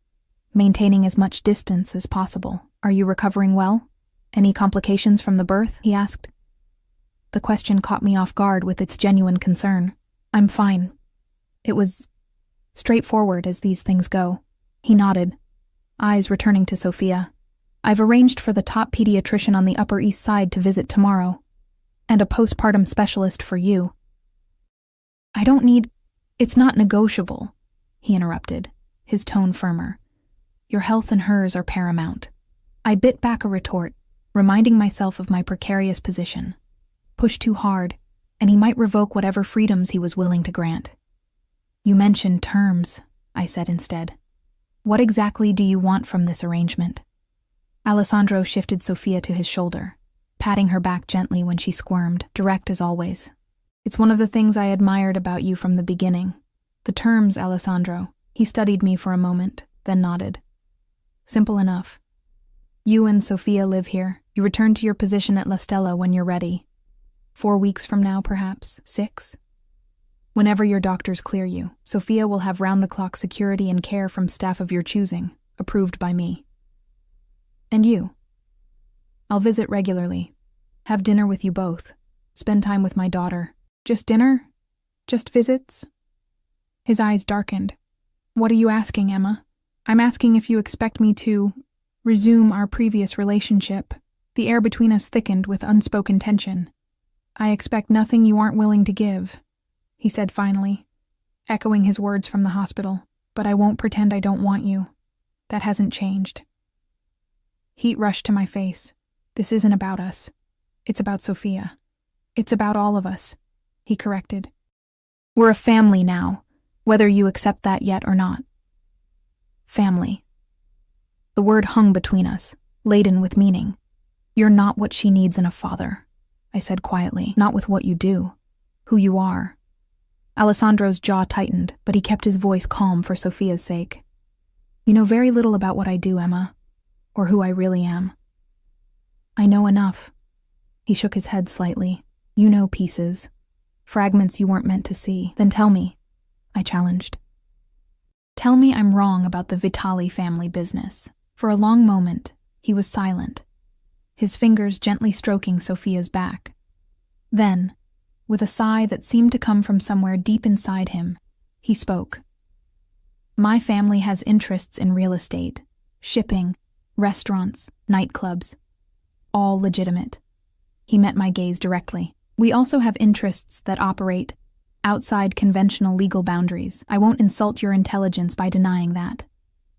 maintaining as much distance as possible. "Are you recovering well? Any complications from the birth?" he asked. The question caught me off guard with its genuine concern. "I'm fine. It was straightforward as these things go." He nodded, eyes returning to Sophia. "I've arranged for the top pediatrician on the Upper East Side to visit tomorrow, and a postpartum specialist for you." "I don't need—" "It's not negotiable," he interrupted, his tone firmer. "Your health and hers are paramount." I bit back a retort, reminding myself of my precarious position. Push too hard, and he might revoke whatever freedoms he was willing to grant. "You mentioned terms," I said instead. "What exactly do you want from this arrangement?" Alessandro shifted Sophia to his shoulder, patting her back gently when she squirmed, direct as always. "It's one of the things I admired about you from the beginning. The terms, Alessandro." He studied me for a moment, then nodded. "Simple enough. You and Sophia live here. You return to your position at La Stella when you're ready. 4 weeks from now, perhaps 6. Whenever your doctors clear you, Sophia will have round-the-clock security and care from staff of your choosing, approved by me. And you? I'll visit regularly, have dinner with you both, spend time with my daughter. Just dinner? Just visits?" His eyes darkened. "What are you asking, Emma?" "I'm asking if you expect me to resume our previous relationship." The air between us thickened with unspoken tension. "I expect nothing you aren't willing to give," he said finally, echoing his words from the hospital. "But I won't pretend I don't want you. That hasn't changed." Heat rushed to my face. "This isn't about us. It's about Sophia. It's about all of us," he corrected. "We're a family now, whether you accept that yet or not." Family. The word hung between us, laden with meaning. You're not what she needs in a father, I said quietly. Not with what you do, who you are. Alessandro's jaw tightened, but he kept his voice calm for Sophia's sake. You know very little about what I do, Emma, or who I really am. I know enough. He shook his head slightly. You know pieces, fragments you weren't meant to see. Then tell me, I challenged. Tell me I'm wrong about the Vitali family business. For a long moment, he was silent, his fingers gently stroking Sophia's back. Then, with a sigh that seemed to come from somewhere deep inside him, he spoke. My family has interests in real estate, shipping, restaurants, nightclubs. All legitimate. He met my gaze directly. We also have interests that operate outside conventional legal boundaries. I won't insult your intelligence by denying that.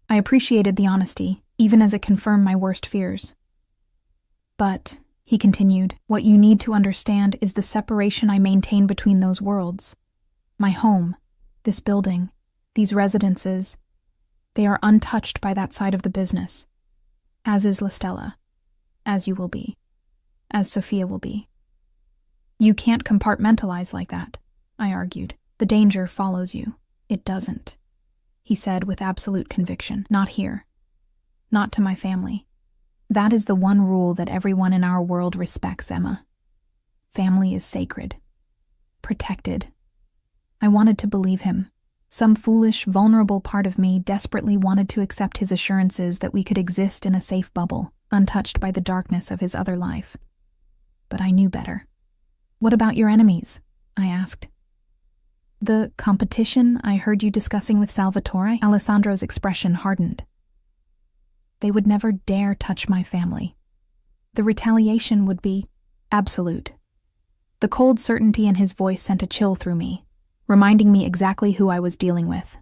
I appreciated the honesty, even as it confirmed my worst fears. But, he continued, what you need to understand is the separation I maintain between those worlds. My home, this building, these residences, they are untouched by that side of the business. As is La Stella. As you will be. As Sophia will be. You can't compartmentalize like that, I argued. The danger follows you. It doesn't, he said with absolute conviction. Not here. Not to my family. That is the one rule that everyone in our world respects, Emma. Family is sacred. Protected. I wanted to believe him. Some foolish, vulnerable part of me desperately wanted to accept his assurances that we could exist in a safe bubble, untouched by the darkness of his other life. But I knew better. What about your enemies? I asked. The competition I heard you discussing with Salvatore? Alessandro's expression hardened. They would never dare touch my family. The retaliation would be absolute. The cold certainty in his voice sent a chill through me, reminding me exactly who I was dealing with.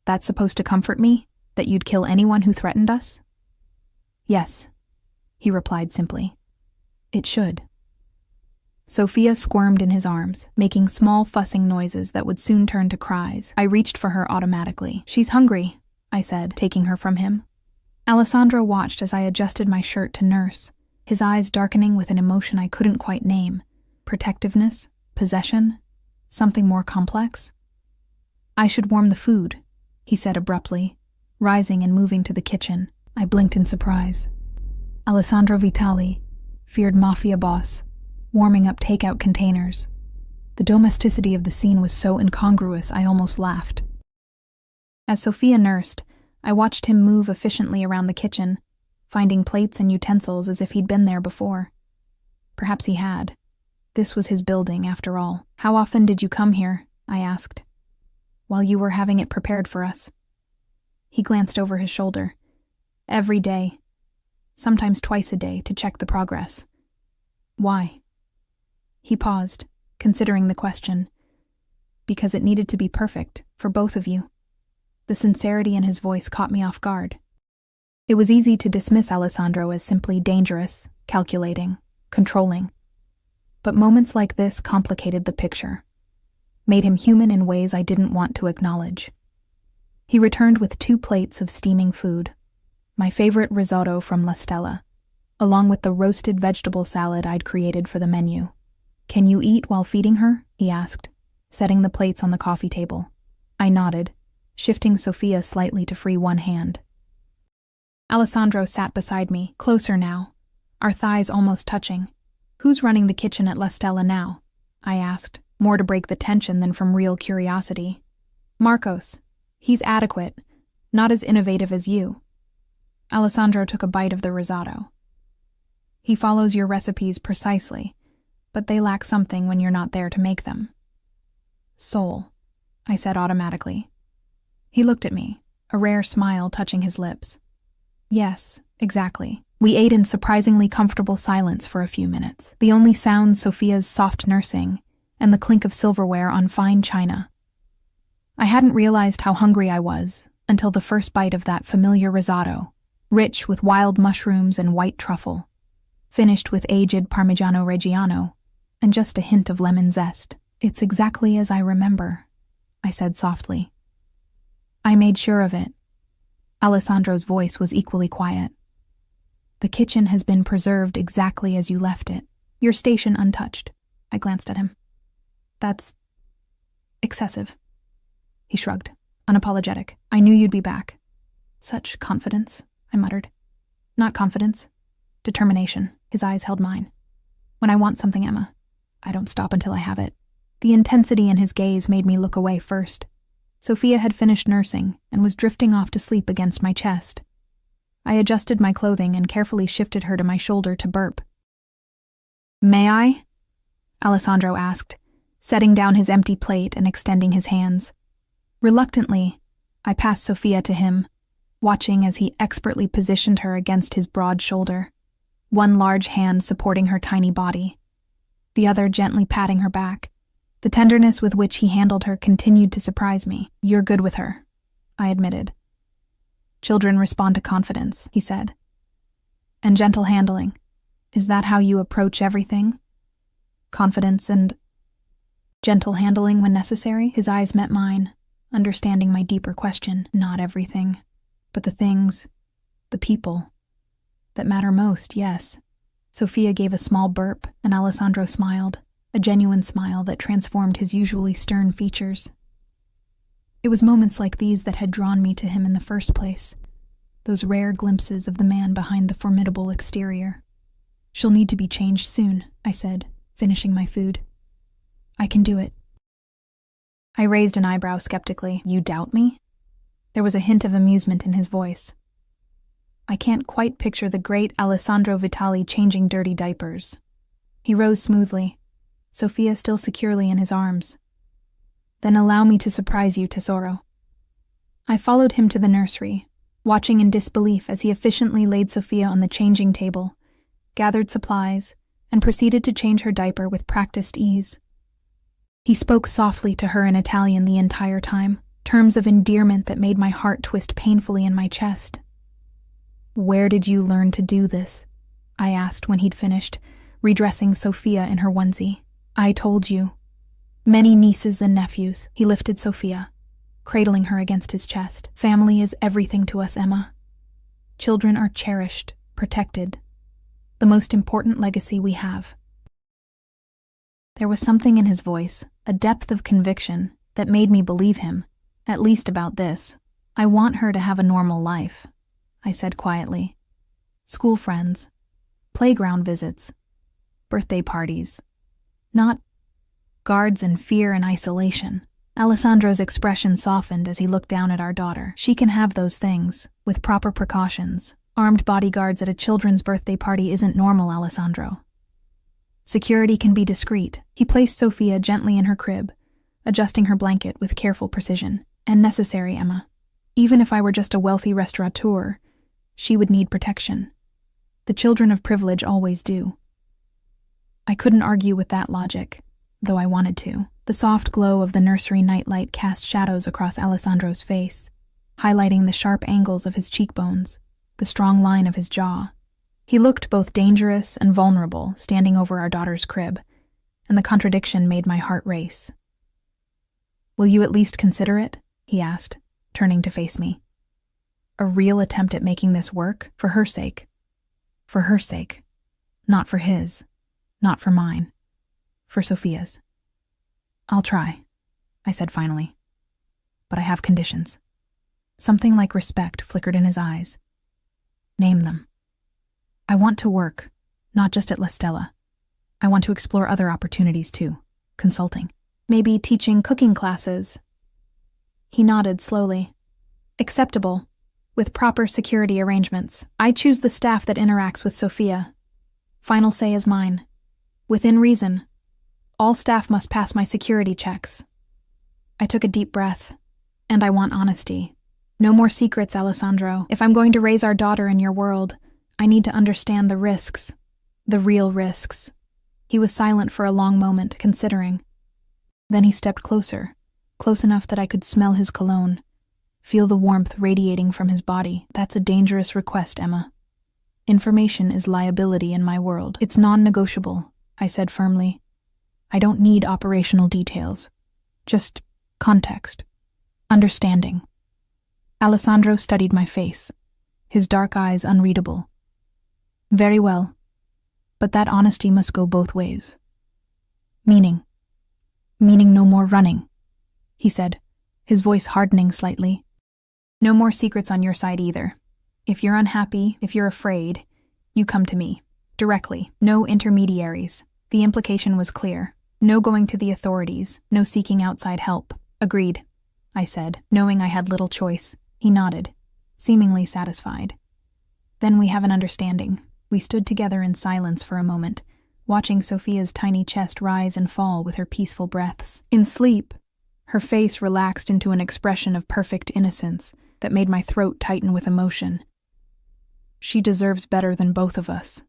That's supposed to comfort me? That you'd kill anyone who threatened us? Yes, he replied simply. It should. Sophia squirmed in his arms, making small fussing noises that would soon turn to cries. I reached for her automatically. She's hungry, I said, taking her from him. Alessandro watched as I adjusted my shirt to nurse, his eyes darkening with an emotion I couldn't quite name. Protectiveness? Possession? Something more complex? I should warm the food, he said abruptly, rising and moving to the kitchen. I blinked in surprise. Alessandro Vitali, feared Mafia boss, warming up takeout containers. The domesticity of the scene was so incongruous I almost laughed. As Sophia nursed, I watched him move efficiently around the kitchen, finding plates and utensils as if he'd been there before. Perhaps he had. This was his building, after all. How often did you come here? I asked. While you were having it prepared for us. He glanced over his shoulder. Every day. Sometimes twice a day, to check the progress. Why? He paused, considering the question. Because it needed to be perfect, for both of you. The sincerity in his voice caught me off guard. It was easy to dismiss Alessandro as simply dangerous, calculating, controlling. But moments like this complicated the picture, made him human in ways I didn't want to acknowledge. He returned with 2 plates of steaming food, my favorite risotto from La Stella, along with the roasted vegetable salad I'd created for the menu. Can you eat while feeding her? He asked, setting the plates on the coffee table. I nodded, shifting Sophia slightly to free one hand. Alessandro sat beside me, closer now, our thighs almost touching. Who's running the kitchen at La Stella now? I asked, more to break the tension than from real curiosity. Marcos. He's adequate, not as innovative as you. Alessandro took a bite of the risotto. He follows your recipes precisely, but they lack something when you're not there to make them. Soul, I said automatically. He looked at me, a rare smile touching his lips. Yes, exactly. We ate in surprisingly comfortable silence for a few minutes, the only sound Sophia's soft nursing and the clink of silverware on fine china. I hadn't realized how hungry I was until the first bite of that familiar risotto, rich with wild mushrooms and white truffle, finished with aged Parmigiano Reggiano, and just a hint of lemon zest. It's exactly as I remember, I said softly. I made sure of it. Alessandro's voice was equally quiet. The kitchen has been preserved exactly as you left it. Your station untouched. I glanced at him. That's excessive. He shrugged, unapologetic. I knew you'd be back. Such confidence, I muttered. Not confidence. Determination. His eyes held mine. When I want something, Emma, I don't stop until I have it. The intensity in his gaze made me look away first. Sophia had finished nursing and was drifting off to sleep against my chest. I adjusted my clothing and carefully shifted her to my shoulder to burp. May I? Alessandro asked, setting down his empty plate and extending his hands. Reluctantly, I passed Sophia to him, watching as he expertly positioned her against his broad shoulder, one large hand supporting her tiny body, the other gently patting her back. The tenderness with which he handled her continued to surprise me. You're good with her, I admitted. Children respond to confidence, he said. And gentle handling. Is that how you approach everything? Confidence and gentle handling when necessary? His eyes met mine, understanding my deeper question. Not everything, but the things, the people, that matter most, yes. Sophia gave a small burp, and Alessandro smiled, a genuine smile that transformed his usually stern features. It was moments like these that had drawn me to him in the first place, those rare glimpses of the man behind the formidable exterior. She'll need to be changed soon, I said, finishing my food. I can do it. I raised an eyebrow skeptically. You doubt me? There was a hint of amusement in his voice. I can't quite picture the great Alessandro Vitali changing dirty diapers. He rose smoothly, Sophia still securely in his arms. Then allow me to surprise you, Tesoro. I followed him to the nursery, watching in disbelief as he efficiently laid Sophia on the changing table, gathered supplies, and proceeded to change her diaper with practiced ease. He spoke softly to her in Italian the entire time, terms of endearment that made my heart twist painfully in my chest. Where did you learn to do this? I asked when he'd finished, redressing Sophia in her onesie. I told you. Many nieces and nephews. He lifted Sophia, cradling her against his chest. Family is everything to us, Emma. Children are cherished, protected. The most important legacy we have. There was something in his voice, a depth of conviction, that made me believe him, at least about this. I want her to have a normal life, I said quietly. School friends, playground visits, birthday parties. Not guards in fear and isolation. Alessandro's expression softened as he looked down at our daughter. She can have those things, with proper precautions. Armed bodyguards at a children's birthday party isn't normal, Alessandro. Security can be discreet. He placed Sophia gently in her crib, adjusting her blanket with careful precision. And necessary, Emma. Even if I were just a wealthy restaurateur, she would need protection. The children of privilege always do. I couldn't argue with that logic, though I wanted to. The soft glow of the nursery nightlight cast shadows across Alessandro's face, highlighting the sharp angles of his cheekbones, the strong line of his jaw. He looked both dangerous and vulnerable, standing over our daughter's crib, and the contradiction made my heart race. Will you at least consider it? He asked, turning to face me. A real attempt at making this work, for her sake. For her sake. Not for his. Not for mine. For Sophia's. I'll try, I said finally. But I have conditions. Something like respect flickered in his eyes. Name them. I want to work, not just at La Stella. I want to explore other opportunities too. Consulting. Maybe teaching cooking classes. He nodded slowly. Acceptable, with proper security arrangements. I choose the staff that interacts with Sophia. Final say is mine. Within reason. All staff must pass my security checks. I took a deep breath. And I want honesty. No more secrets, Alessandro. If I'm going to raise our daughter in your world, I need to understand the risks. The real risks. He was silent for a long moment, considering. Then he stepped closer, close enough that I could smell his cologne, feel the warmth radiating from his body. That's a dangerous request, Emma. Information is liability in my world. It's non-negotiable, I said firmly. I don't need operational details. Just context. Understanding. Alessandro studied my face, his dark eyes unreadable. Very well, but that honesty must go both ways. Meaning no more running, he said, his voice hardening slightly. No more secrets on your side either. If you're unhappy, if you're afraid, you come to me, directly, no intermediaries. The implication was clear. No going to the authorities, no seeking outside help. Agreed, I said, knowing I had little choice. He nodded, seemingly satisfied. Then we have an understanding. We stood together in silence for a moment, watching Sophia's tiny chest rise and fall with her peaceful breaths. In sleep, her face relaxed into an expression of perfect innocence that made my throat tighten with emotion. She deserves better than both of us,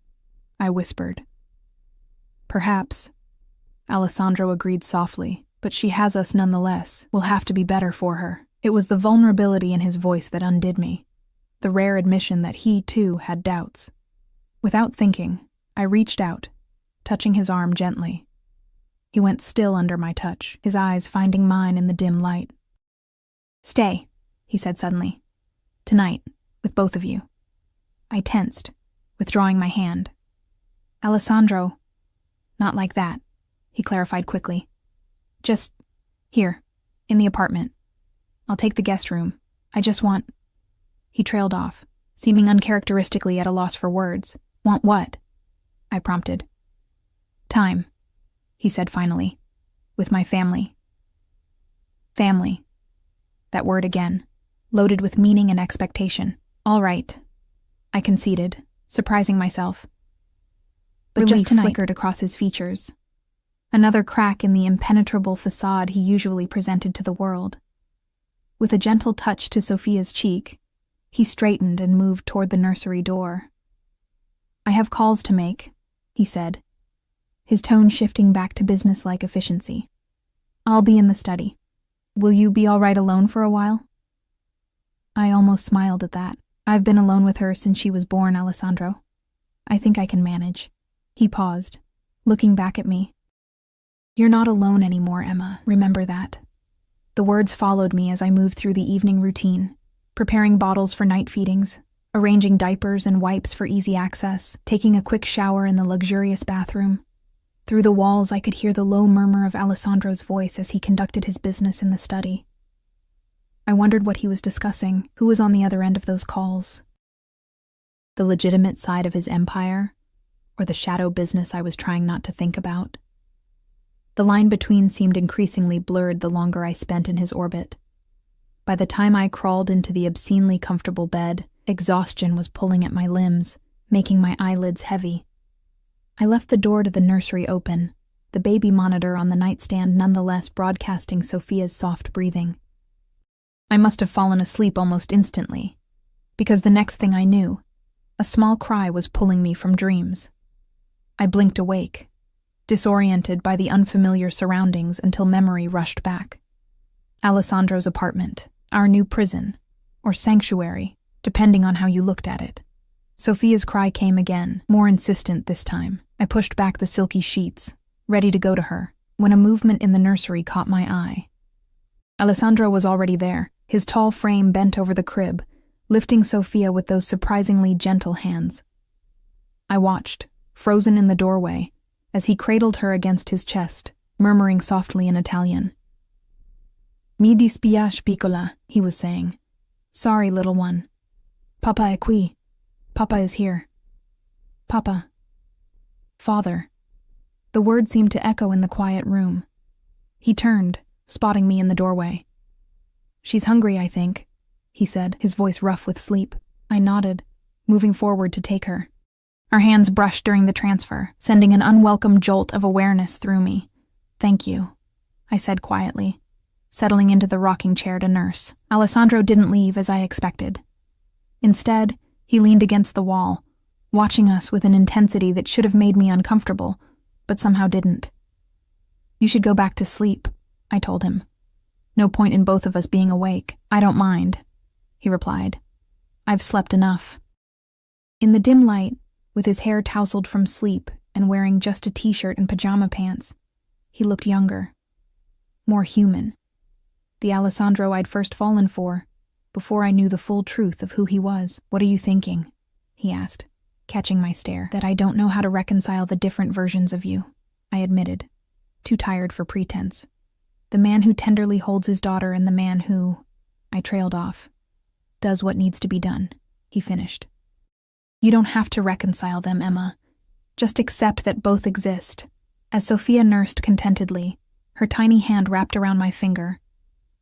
I whispered. Perhaps, Alessandro agreed softly, but she has us nonetheless. We'll have to be better for her. It was the vulnerability in his voice that undid me, the rare admission that he, too, had doubts. Without thinking, I reached out, touching his arm gently. He went still under my touch, his eyes finding mine in the dim light. Stay, he said suddenly. Tonight, with both of you. I tensed, withdrawing my hand. Alessandro, not like that, he clarified quickly. Just here, in the apartment. I'll take the guest room. I just want... He trailed off, seeming uncharacteristically at a loss for words. Want what? I prompted. Time, he said finally, with my family. Family. That word again, loaded with meaning and expectation. All right, I conceded, surprising myself. But relief just tonight flickered across his features. Another crack in the impenetrable facade he usually presented to the world. With a gentle touch to Sophia's cheek, he straightened and moved toward the nursery door. I have calls to make, he said, his tone shifting back to businesslike efficiency. I'll be in the study. Will you be all right alone for a while? I almost smiled at that. I've been alone with her since she was born, Alessandro. I think I can manage. He paused, looking back at me. You're not alone anymore, Emma. Remember that. The words followed me as I moved through the evening routine, preparing bottles for night feedings, arranging diapers and wipes for easy access, taking a quick shower in the luxurious bathroom. Through the walls, I could hear the low murmur of Alessandro's voice as he conducted his business in the study. I wondered what he was discussing, who was on the other end of those calls. The legitimate side of his empire, or the shadow business I was trying not to think about. The line between seemed increasingly blurred the longer I spent in his orbit. By the time I crawled into the obscenely comfortable bed, exhaustion was pulling at my limbs, making my eyelids heavy. I left the door to the nursery open, the baby monitor on the nightstand nonetheless broadcasting Sophia's soft breathing. I must have fallen asleep almost instantly, because the next thing I knew, a small cry was pulling me from dreams. I blinked awake, disoriented by the unfamiliar surroundings until memory rushed back. Alessandro's apartment, our new prison, or sanctuary, depending on how you looked at it. Sophia's cry came again, more insistent this time. I pushed back the silky sheets, ready to go to her, when a movement in the nursery caught my eye. Alessandro was already there, his tall frame bent over the crib, lifting Sophia with those surprisingly gentle hands. I watched, frozen in the doorway, as he cradled her against his chest, murmuring softly in Italian. Mi dispiace, piccola, he was saying. Sorry, little one. Papa è qui. Papa is here. Papa. Father. The word seemed to echo in the quiet room. He turned, spotting me in the doorway. She's hungry, I think, he said, his voice rough with sleep. I nodded, moving forward to take her. Our hands brushed during the transfer, sending an unwelcome jolt of awareness through me. Thank you, I said quietly, settling into the rocking chair to nurse. Alessandro didn't leave as I expected. Instead, he leaned against the wall, watching us with an intensity that should have made me uncomfortable, but somehow didn't. You should go back to sleep, I told him. No point in both of us being awake. I don't mind, he replied. I've slept enough. In the dim light, with his hair tousled from sleep and wearing just a t-shirt and pajama pants, he looked younger, more human. The Alessandro I'd first fallen for, before I knew the full truth of who he was. "What are you thinking?" he asked, catching my stare. "That I don't know how to reconcile the different versions of you," I admitted, too tired for pretense. "The man who tenderly holds his daughter and the man who," I trailed off, "does what needs to be done," he finished. "You don't have to reconcile them, Emma. Just accept that both exist." As Sophia nursed contentedly, her tiny hand wrapped around my finger,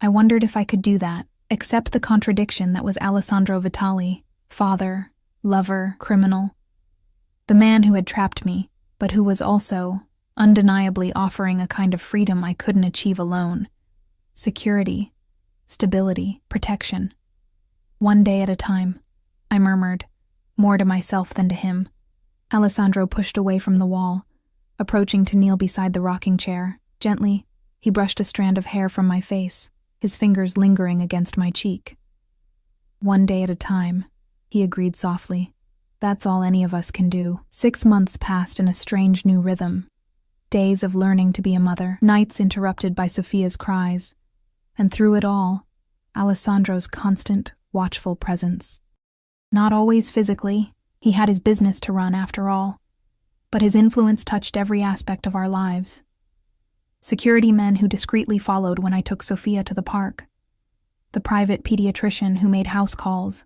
I wondered if I could do that, accept the contradiction that was Alessandro Vitali, father, lover, criminal. The man who had trapped me, but who was also, undeniably offering a kind of freedom I couldn't achieve alone. Security, stability, protection. "One day at a time," I murmured, more to myself than to him. Alessandro pushed away from the wall, approaching to kneel beside the rocking chair. Gently, he brushed a strand of hair from my face, his fingers lingering against my cheek. "One day at a time," he agreed softly. "That's all any of us can do." 6 months passed in a strange new rhythm. Days of learning to be a mother, nights interrupted by Sophia's cries, and through it all, Alessandro's constant, watchful presence. Not always physically, he had his business to run after all, but his influence touched every aspect of our lives. Security men who discreetly followed when I took Sophia to the park, the private pediatrician who made house calls,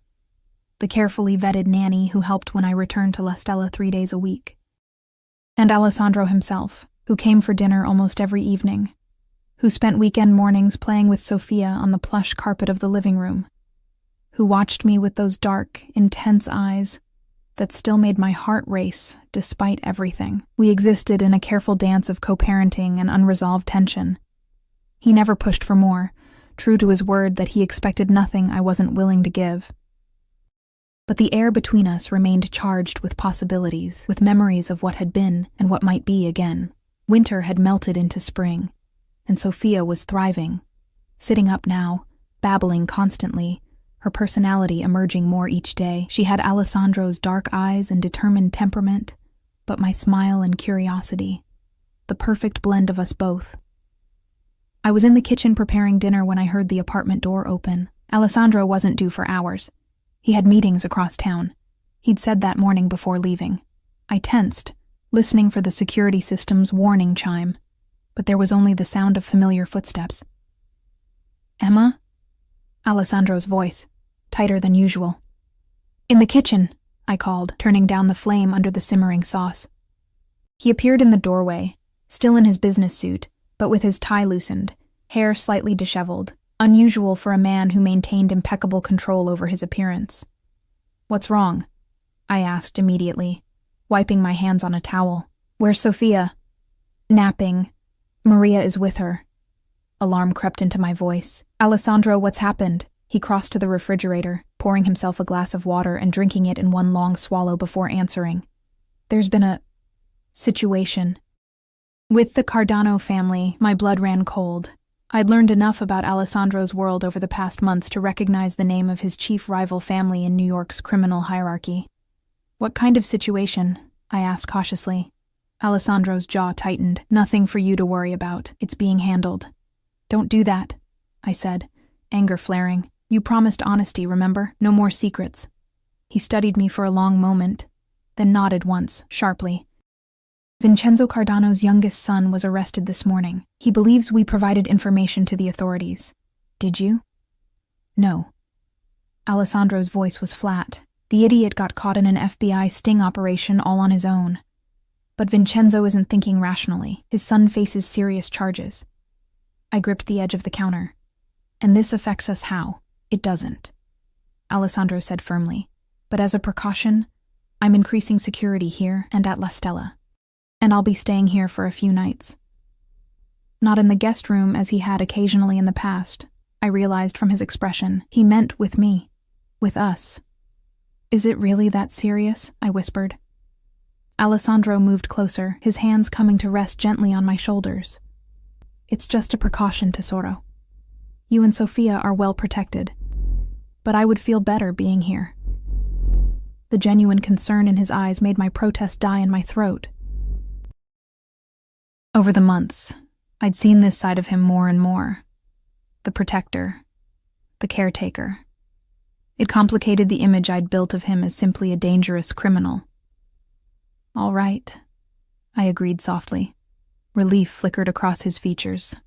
the carefully vetted nanny who helped when I returned to La Stella 3 days a week, and Alessandro himself, who came for dinner almost every evening, who spent weekend mornings playing with Sophia on the plush carpet of the living room, who watched me with those dark, intense eyes that still made my heart race despite everything. We existed in a careful dance of co-parenting and unresolved tension. He never pushed for more, true to his word that he expected nothing I wasn't willing to give. But the air between us remained charged with possibilities, with memories of what had been and what might be again. Winter had melted into spring, and Sophia was thriving, sitting up now, babbling constantly, her personality emerging more each day. She had Alessandro's dark eyes and determined temperament, but my smile and curiosity, the perfect blend of us both. I was in the kitchen preparing dinner when I heard the apartment door open. Alessandro wasn't due for hours. He had meetings across town. He'd said that morning before leaving. I tensed, listening for the security system's warning chime, but there was only the sound of familiar footsteps. "Emma?" Alessandro's voice, tighter than usual. "In the kitchen," I called, turning down the flame under the simmering sauce. He appeared in the doorway, still in his business suit, but with his tie loosened, hair slightly disheveled, unusual for a man who maintained impeccable control over his appearance. "What's wrong?" I asked immediately, wiping my hands on a towel. "Where's Sophia?" "Napping. Maria is with her." Alarm crept into my voice. "Alessandro, what's happened?" He crossed to the refrigerator, pouring himself a glass of water and drinking it in one long swallow before answering. "There's been a situation." With the Cardano family, my blood ran cold. I'd learned enough about Alessandro's world over the past months to recognize the name of his chief rival family in New York's criminal hierarchy. "What kind of situation?" I asked cautiously. Alessandro's jaw tightened. "Nothing for you to worry about. It's being handled." "Don't do that," I said, anger flaring. "You promised honesty, remember? No more secrets." He studied me for a long moment, then nodded once, sharply. "Vincenzo Cardano's youngest son was arrested this morning. He believes we provided information to the authorities. Did you?" "No." Alessandro's voice was flat. "The idiot got caught in an FBI sting operation all on his own. But Vincenzo isn't thinking rationally. His son faces serious charges." I gripped the edge of the counter. "And this affects us how?" "It doesn't," Alessandro said firmly. "But as a precaution, I'm increasing security here and at La Stella. And I'll be staying here for a few nights." Not in the guest room as he had occasionally in the past, I realized from his expression. He meant with me. With us. "Is it really that serious?" I whispered. Alessandro moved closer, his hands coming to rest gently on my shoulders. "It's just a precaution, Tesoro. You and Sophia are well protected, but I would feel better being here." The genuine concern in his eyes made my protest die in my throat. Over the months, I'd seen this side of him more and more. The protector, the caretaker, It complicated the image I'd built of him as simply a dangerous criminal. "All right," I agreed softly. Relief flickered across his features.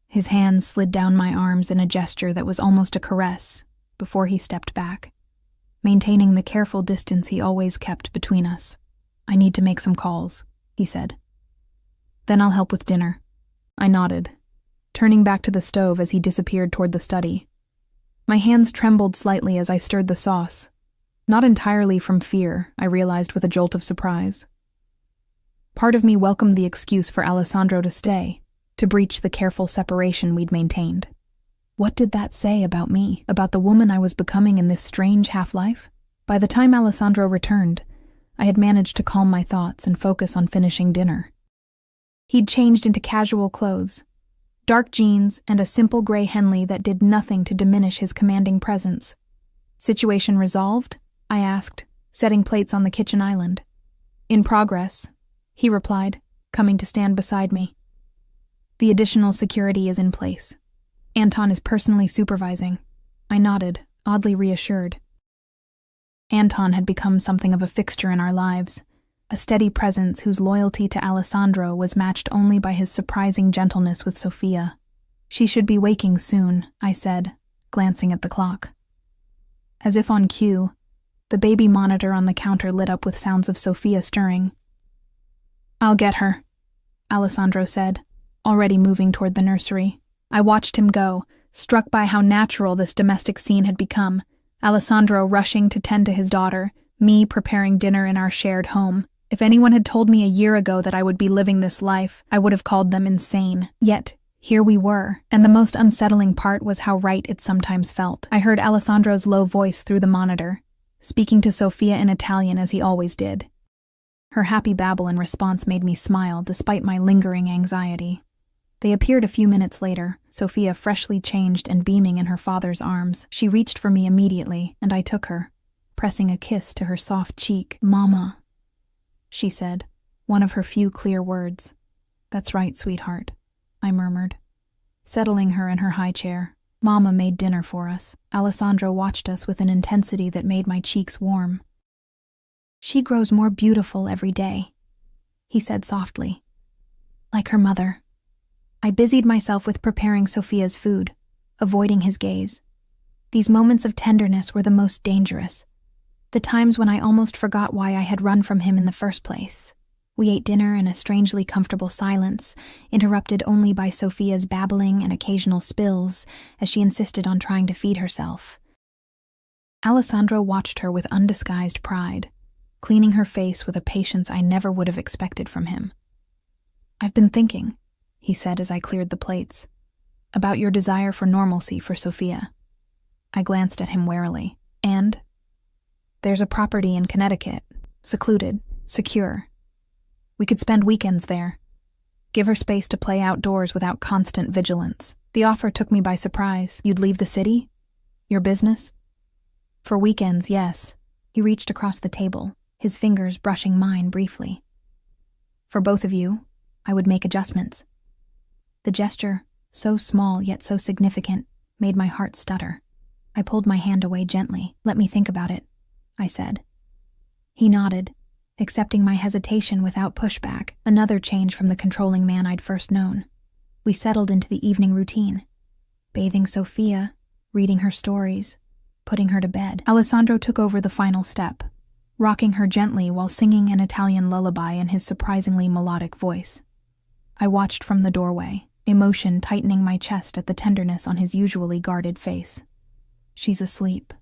His hand slid down my arms in a gesture that was almost a caress before he stepped back, maintaining the careful distance he always kept between us. "I need to make some calls," he said. "Then I'll help with dinner." I nodded, turning back to the stove as he disappeared toward the study. My hands trembled slightly as I stirred the sauce, not entirely from fear, I realized with a jolt of surprise. Part of me welcomed the excuse for Alessandro to stay, to breach the careful separation we'd maintained. What did that say about me, about the woman I was becoming in this strange half-life? By the time Alessandro returned, I had managed to calm my thoughts and focus on finishing dinner. He'd changed into casual clothes, dark jeans and a simple gray Henley that did nothing to diminish his commanding presence. "Situation resolved?" I asked, setting plates on the kitchen island. "In progress," he replied, coming to stand beside me. "The additional security is in place. Anton is personally supervising." I nodded, oddly reassured. Anton had become something of a fixture in our lives, a steady presence whose loyalty to Alessandro was matched only by his surprising gentleness with Sophia. "She should be waking soon," I said, glancing at the clock. As if on cue, the baby monitor on the counter lit up with sounds of Sophia stirring. "I'll get her," Alessandro said, already moving toward the nursery. I watched him go, struck by how natural this domestic scene had become. Alessandro rushing to tend to his daughter, me preparing dinner in our shared home. If anyone had told me a year ago that I would be living this life, I would have called them insane. Yet, here we were, and the most unsettling part was how right it sometimes felt. I heard Alessandro's low voice through the monitor, speaking to Sophia in Italian as he always did. Her happy babble in response made me smile despite my lingering anxiety. They appeared a few minutes later, Sophia freshly changed and beaming in her father's arms. She reached for me immediately, and I took her, pressing a kiss to her soft cheek. "Mama," she said, one of her few clear words. "That's right, sweetheart," I murmured, settling her in her high chair. Mama made dinner for us. Alessandro watched us with an intensity that made my cheeks warm. "She grows more beautiful every day," he said softly. "Like her mother." I busied myself with preparing Sophia's food, avoiding his gaze. These moments of tenderness were the most dangerous, the times when I almost forgot why I had run from him in the first place. We ate dinner in a strangely comfortable silence, interrupted only by Sophia's babbling and occasional spills as she insisted on trying to feed herself. Alessandro watched her with undisguised pride, cleaning her face with a patience I never would have expected from him. "I've been thinking," he said as I cleared the plates, "about your desire for normalcy for Sophia." I glanced at him warily. "And? There's a property in Connecticut, secluded, secure. We could spend weekends there. Give her space to play outdoors without constant vigilance." The offer took me by surprise. "You'd leave the city? Your business?" "For weekends, yes." He reached across the table, his fingers brushing mine briefly. "For both of you, I would make adjustments." The gesture, so small yet so significant, made my heart stutter. I pulled my hand away gently. "Let me think about it," I said. He nodded, accepting my hesitation without pushback, another change from the controlling man I'd first known. We settled into the evening routine, bathing Sophia, reading her stories, putting her to bed. Alessandro took over the final step, rocking her gently while singing an Italian lullaby in his surprisingly melodic voice. I watched from the doorway, emotion tightening my chest at the tenderness on his usually guarded face. "She's asleep,"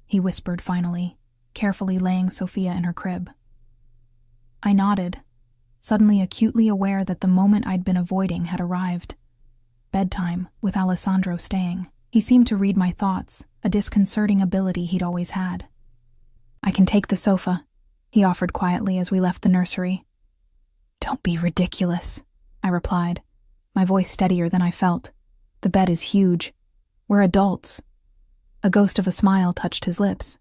he whispered finally, carefully laying Sophia in her crib. I nodded, suddenly acutely aware that the moment I'd been avoiding had arrived. Bedtime, with Alessandro staying. He seemed to read my thoughts, a disconcerting ability he'd always had. "I can take the sofa," he offered quietly as we left the nursery. "Don't be ridiculous," I replied, my voice steadier than I felt. "The bed is huge. We're adults." A ghost of a smile touched his lips.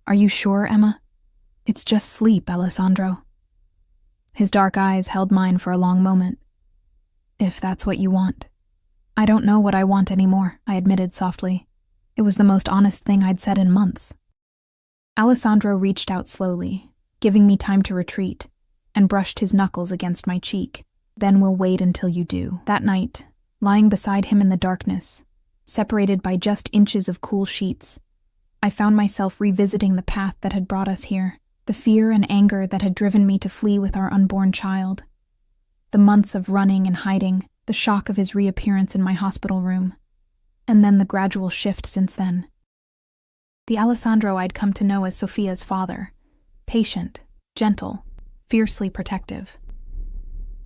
"Are you sure, Emma? It's just sleep, Alessandro." His dark eyes held mine for a long moment. "If that's what you want." "I don't know what I want anymore," I admitted softly. It was the most honest thing I'd said in months. Alessandro reached out slowly, giving me time to retreat, and brushed his knuckles against my cheek. Then we'll wait until you do. That night, lying beside him in the darkness, separated by just inches of cool sheets, I found myself revisiting the path that had brought us here, the fear and anger that had driven me to flee with our unborn child, the months of running and hiding, the shock of his reappearance in my hospital room, and then the gradual shift since then. The Alessandro I'd come to know as Sophia's father, patient, gentle, fiercely protective.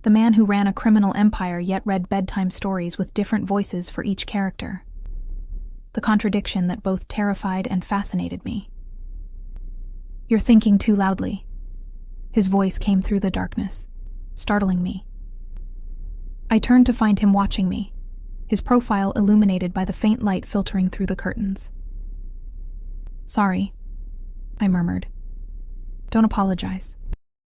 The man who ran a criminal empire yet read bedtime stories with different voices for each character. The contradiction that both terrified and fascinated me. "You're thinking too loudly." His voice came through the darkness, startling me. I turned to find him watching me, his profile illuminated by the faint light filtering through the curtains. "Sorry," I murmured. "Don't apologize."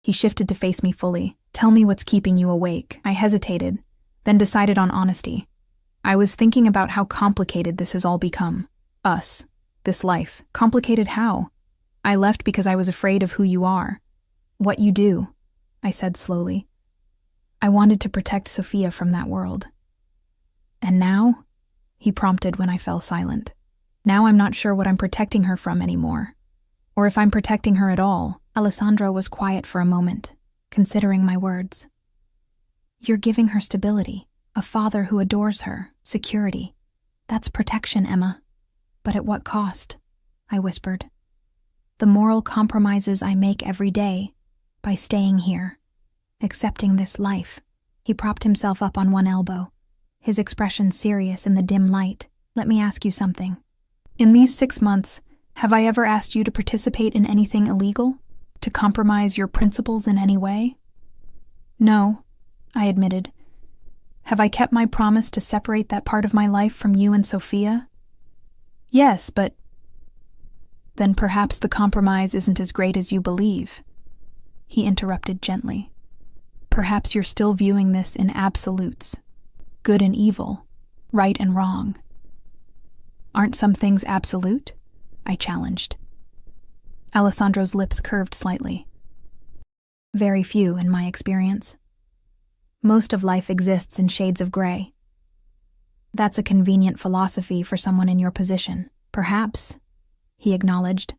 He shifted to face me fully. "Tell me what's keeping you awake." I hesitated, then decided on honesty. I was thinking about how complicated this has all become. Us, this life. Complicated how? I left because I was afraid of who you are. What you do, I said slowly. I wanted to protect Sophia from that world. "And now?" he prompted when I fell silent. "Now I'm not sure what I'm protecting her from anymore. Or if I'm protecting her at all." Alessandro was quiet for a moment, considering my words. "You're giving her stability, a father who adores her, security. That's protection, Emma. But at what cost?" I whispered. "The moral compromises I make every day, by staying here, accepting this life." He propped himself up on one elbow, his expression serious in the dim light. "Let me ask you something. In these 6 months, have I ever asked you to participate in anything illegal? To compromise your principles in any way?" "No," I admitted. "Have I kept my promise to separate that part of my life from you and Sophia?" "Yes, but—" "Then perhaps the compromise isn't as great as you believe," he interrupted gently. "Perhaps you're still viewing this in absolutes, good and evil, right and wrong." "Aren't some things absolute?" I challenged. Alessandro's lips curved slightly. "Very few, in my experience. Most of life exists in shades of gray. That's a convenient philosophy for someone in your position. Perhaps," he acknowledged.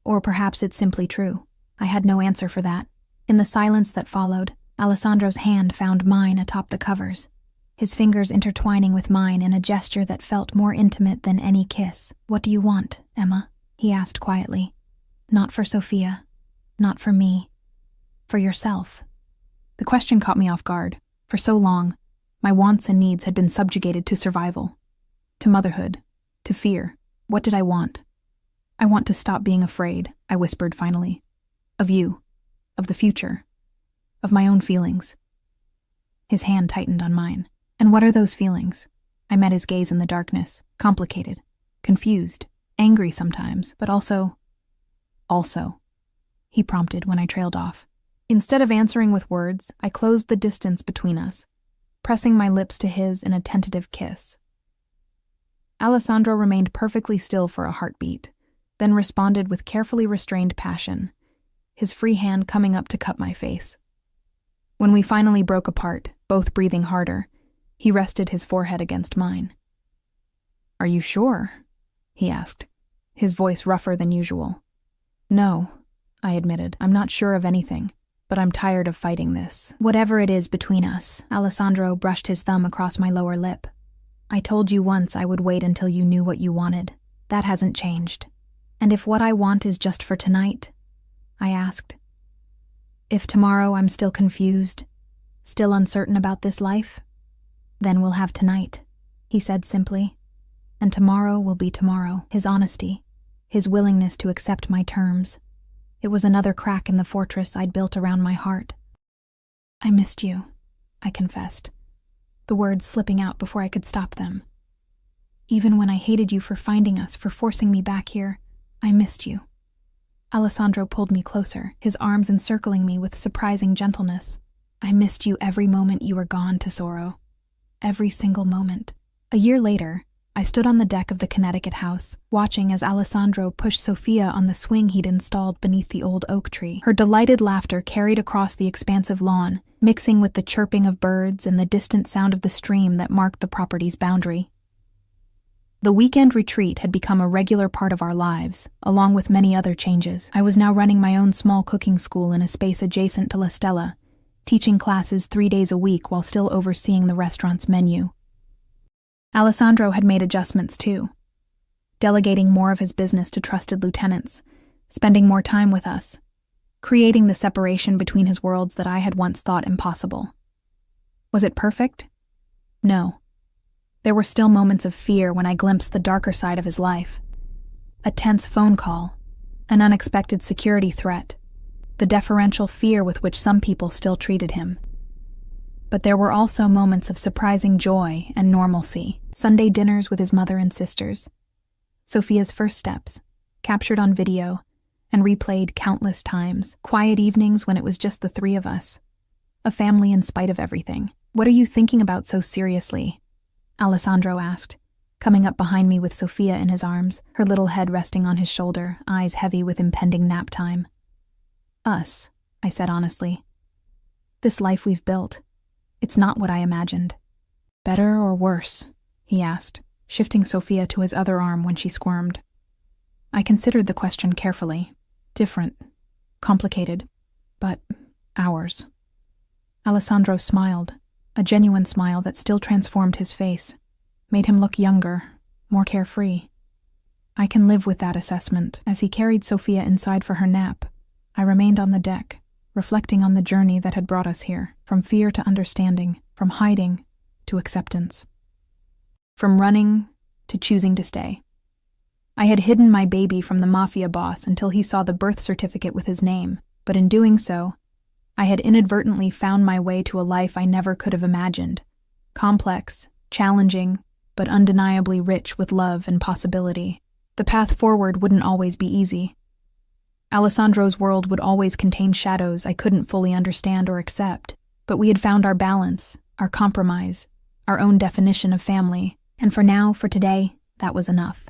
"Or perhaps it's simply true." I had no answer for that. In the silence that followed, Alessandro's hand found mine atop the covers, his fingers intertwining with mine in a gesture that felt more intimate than any kiss. "What do you want, Emma?" he asked quietly. "Not for Sophia, not for me, for yourself." The question caught me off guard. For so long, my wants and needs had been subjugated to survival, to motherhood, to fear. What did I want? "I want to stop being afraid," I whispered finally. "Of you, of the future, of my own feelings." His hand tightened on mine. "And what are those feelings?" I met his gaze in the darkness, complicated, confused, angry sometimes, but also, he prompted when I trailed off. Instead of answering with words, I closed the distance between us, pressing my lips to his in a tentative kiss. Alessandro remained perfectly still for a heartbeat, then responded with carefully restrained passion, his free hand coming up to cup my face. When we finally broke apart, both breathing harder, he rested his forehead against mine. "Are you sure?" he asked, his voice rougher than usual. "No," I admitted. "I'm not sure of anything, but I'm tired of fighting this. Whatever it is between us." Alessandro brushed his thumb across my lower lip. "I told you once I would wait until you knew what you wanted. That hasn't changed. And if what I want is just for tonight?" I asked. "If tomorrow I'm still confused, still uncertain about this life, then we'll have tonight," he said simply. "And tomorrow will be tomorrow." His honesty, his willingness to accept my terms. It was another crack in the fortress I'd built around my heart. "I missed you," I confessed, the words slipping out before I could stop them. "Even when I hated you for finding us, for forcing me back here, I missed you." Alessandro pulled me closer, his arms encircling me with surprising gentleness. "I missed you every moment you were gone, Tesoro. Every single moment." A year later, I stood on the deck of the Connecticut house, watching as Alessandro pushed Sofia on the swing he'd installed beneath the old oak tree. Her delighted laughter carried across the expansive lawn, mixing with the chirping of birds and the distant sound of the stream that marked the property's boundary. The weekend retreat had become a regular part of our lives, along with many other changes. I was now running my own small cooking school in a space adjacent to La Stella, teaching classes 3 days a week while still overseeing the restaurant's menu. Alessandro had made adjustments too, delegating more of his business to trusted lieutenants, spending more time with us, creating the separation between his worlds that I had once thought impossible. Was it perfect? No. There were still moments of fear when I glimpsed the darker side of his life. A tense phone call, an unexpected security threat, the deferential fear with which some people still treated him. But there were also moments of surprising joy and normalcy. Sunday dinners with his mother and sisters, Sofia's first steps, captured on video and replayed countless times, quiet evenings when it was just the three of us, a family in spite of everything. "What are you thinking about so seriously?" Alessandro asked, coming up behind me with Sofia in his arms, her little head resting on his shoulder, eyes heavy with impending nap time. "Us," I said honestly. "This life we've built. It's not what I imagined." "Better or worse?" he asked, shifting Sofia to his other arm when she squirmed. I considered the question carefully. Different, complicated, but ours. Alessandro smiled, a genuine smile that still transformed his face, made him look younger, more carefree. I can live with that assessment. As he carried Sofia inside for her nap, I remained on the deck, reflecting on the journey that had brought us here, from fear to understanding, from hiding to acceptance. From running to choosing to stay. I had hidden my baby from the Mafia boss until he saw the birth certificate with his name, but in doing so, I had inadvertently found my way to a life I never could have imagined. Complex, challenging, but undeniably rich with love and possibility. The path forward wouldn't always be easy. Alessandro's world would always contain shadows I couldn't fully understand or accept, but we had found our balance, our compromise, our own definition of family. And for now, for today, that was enough.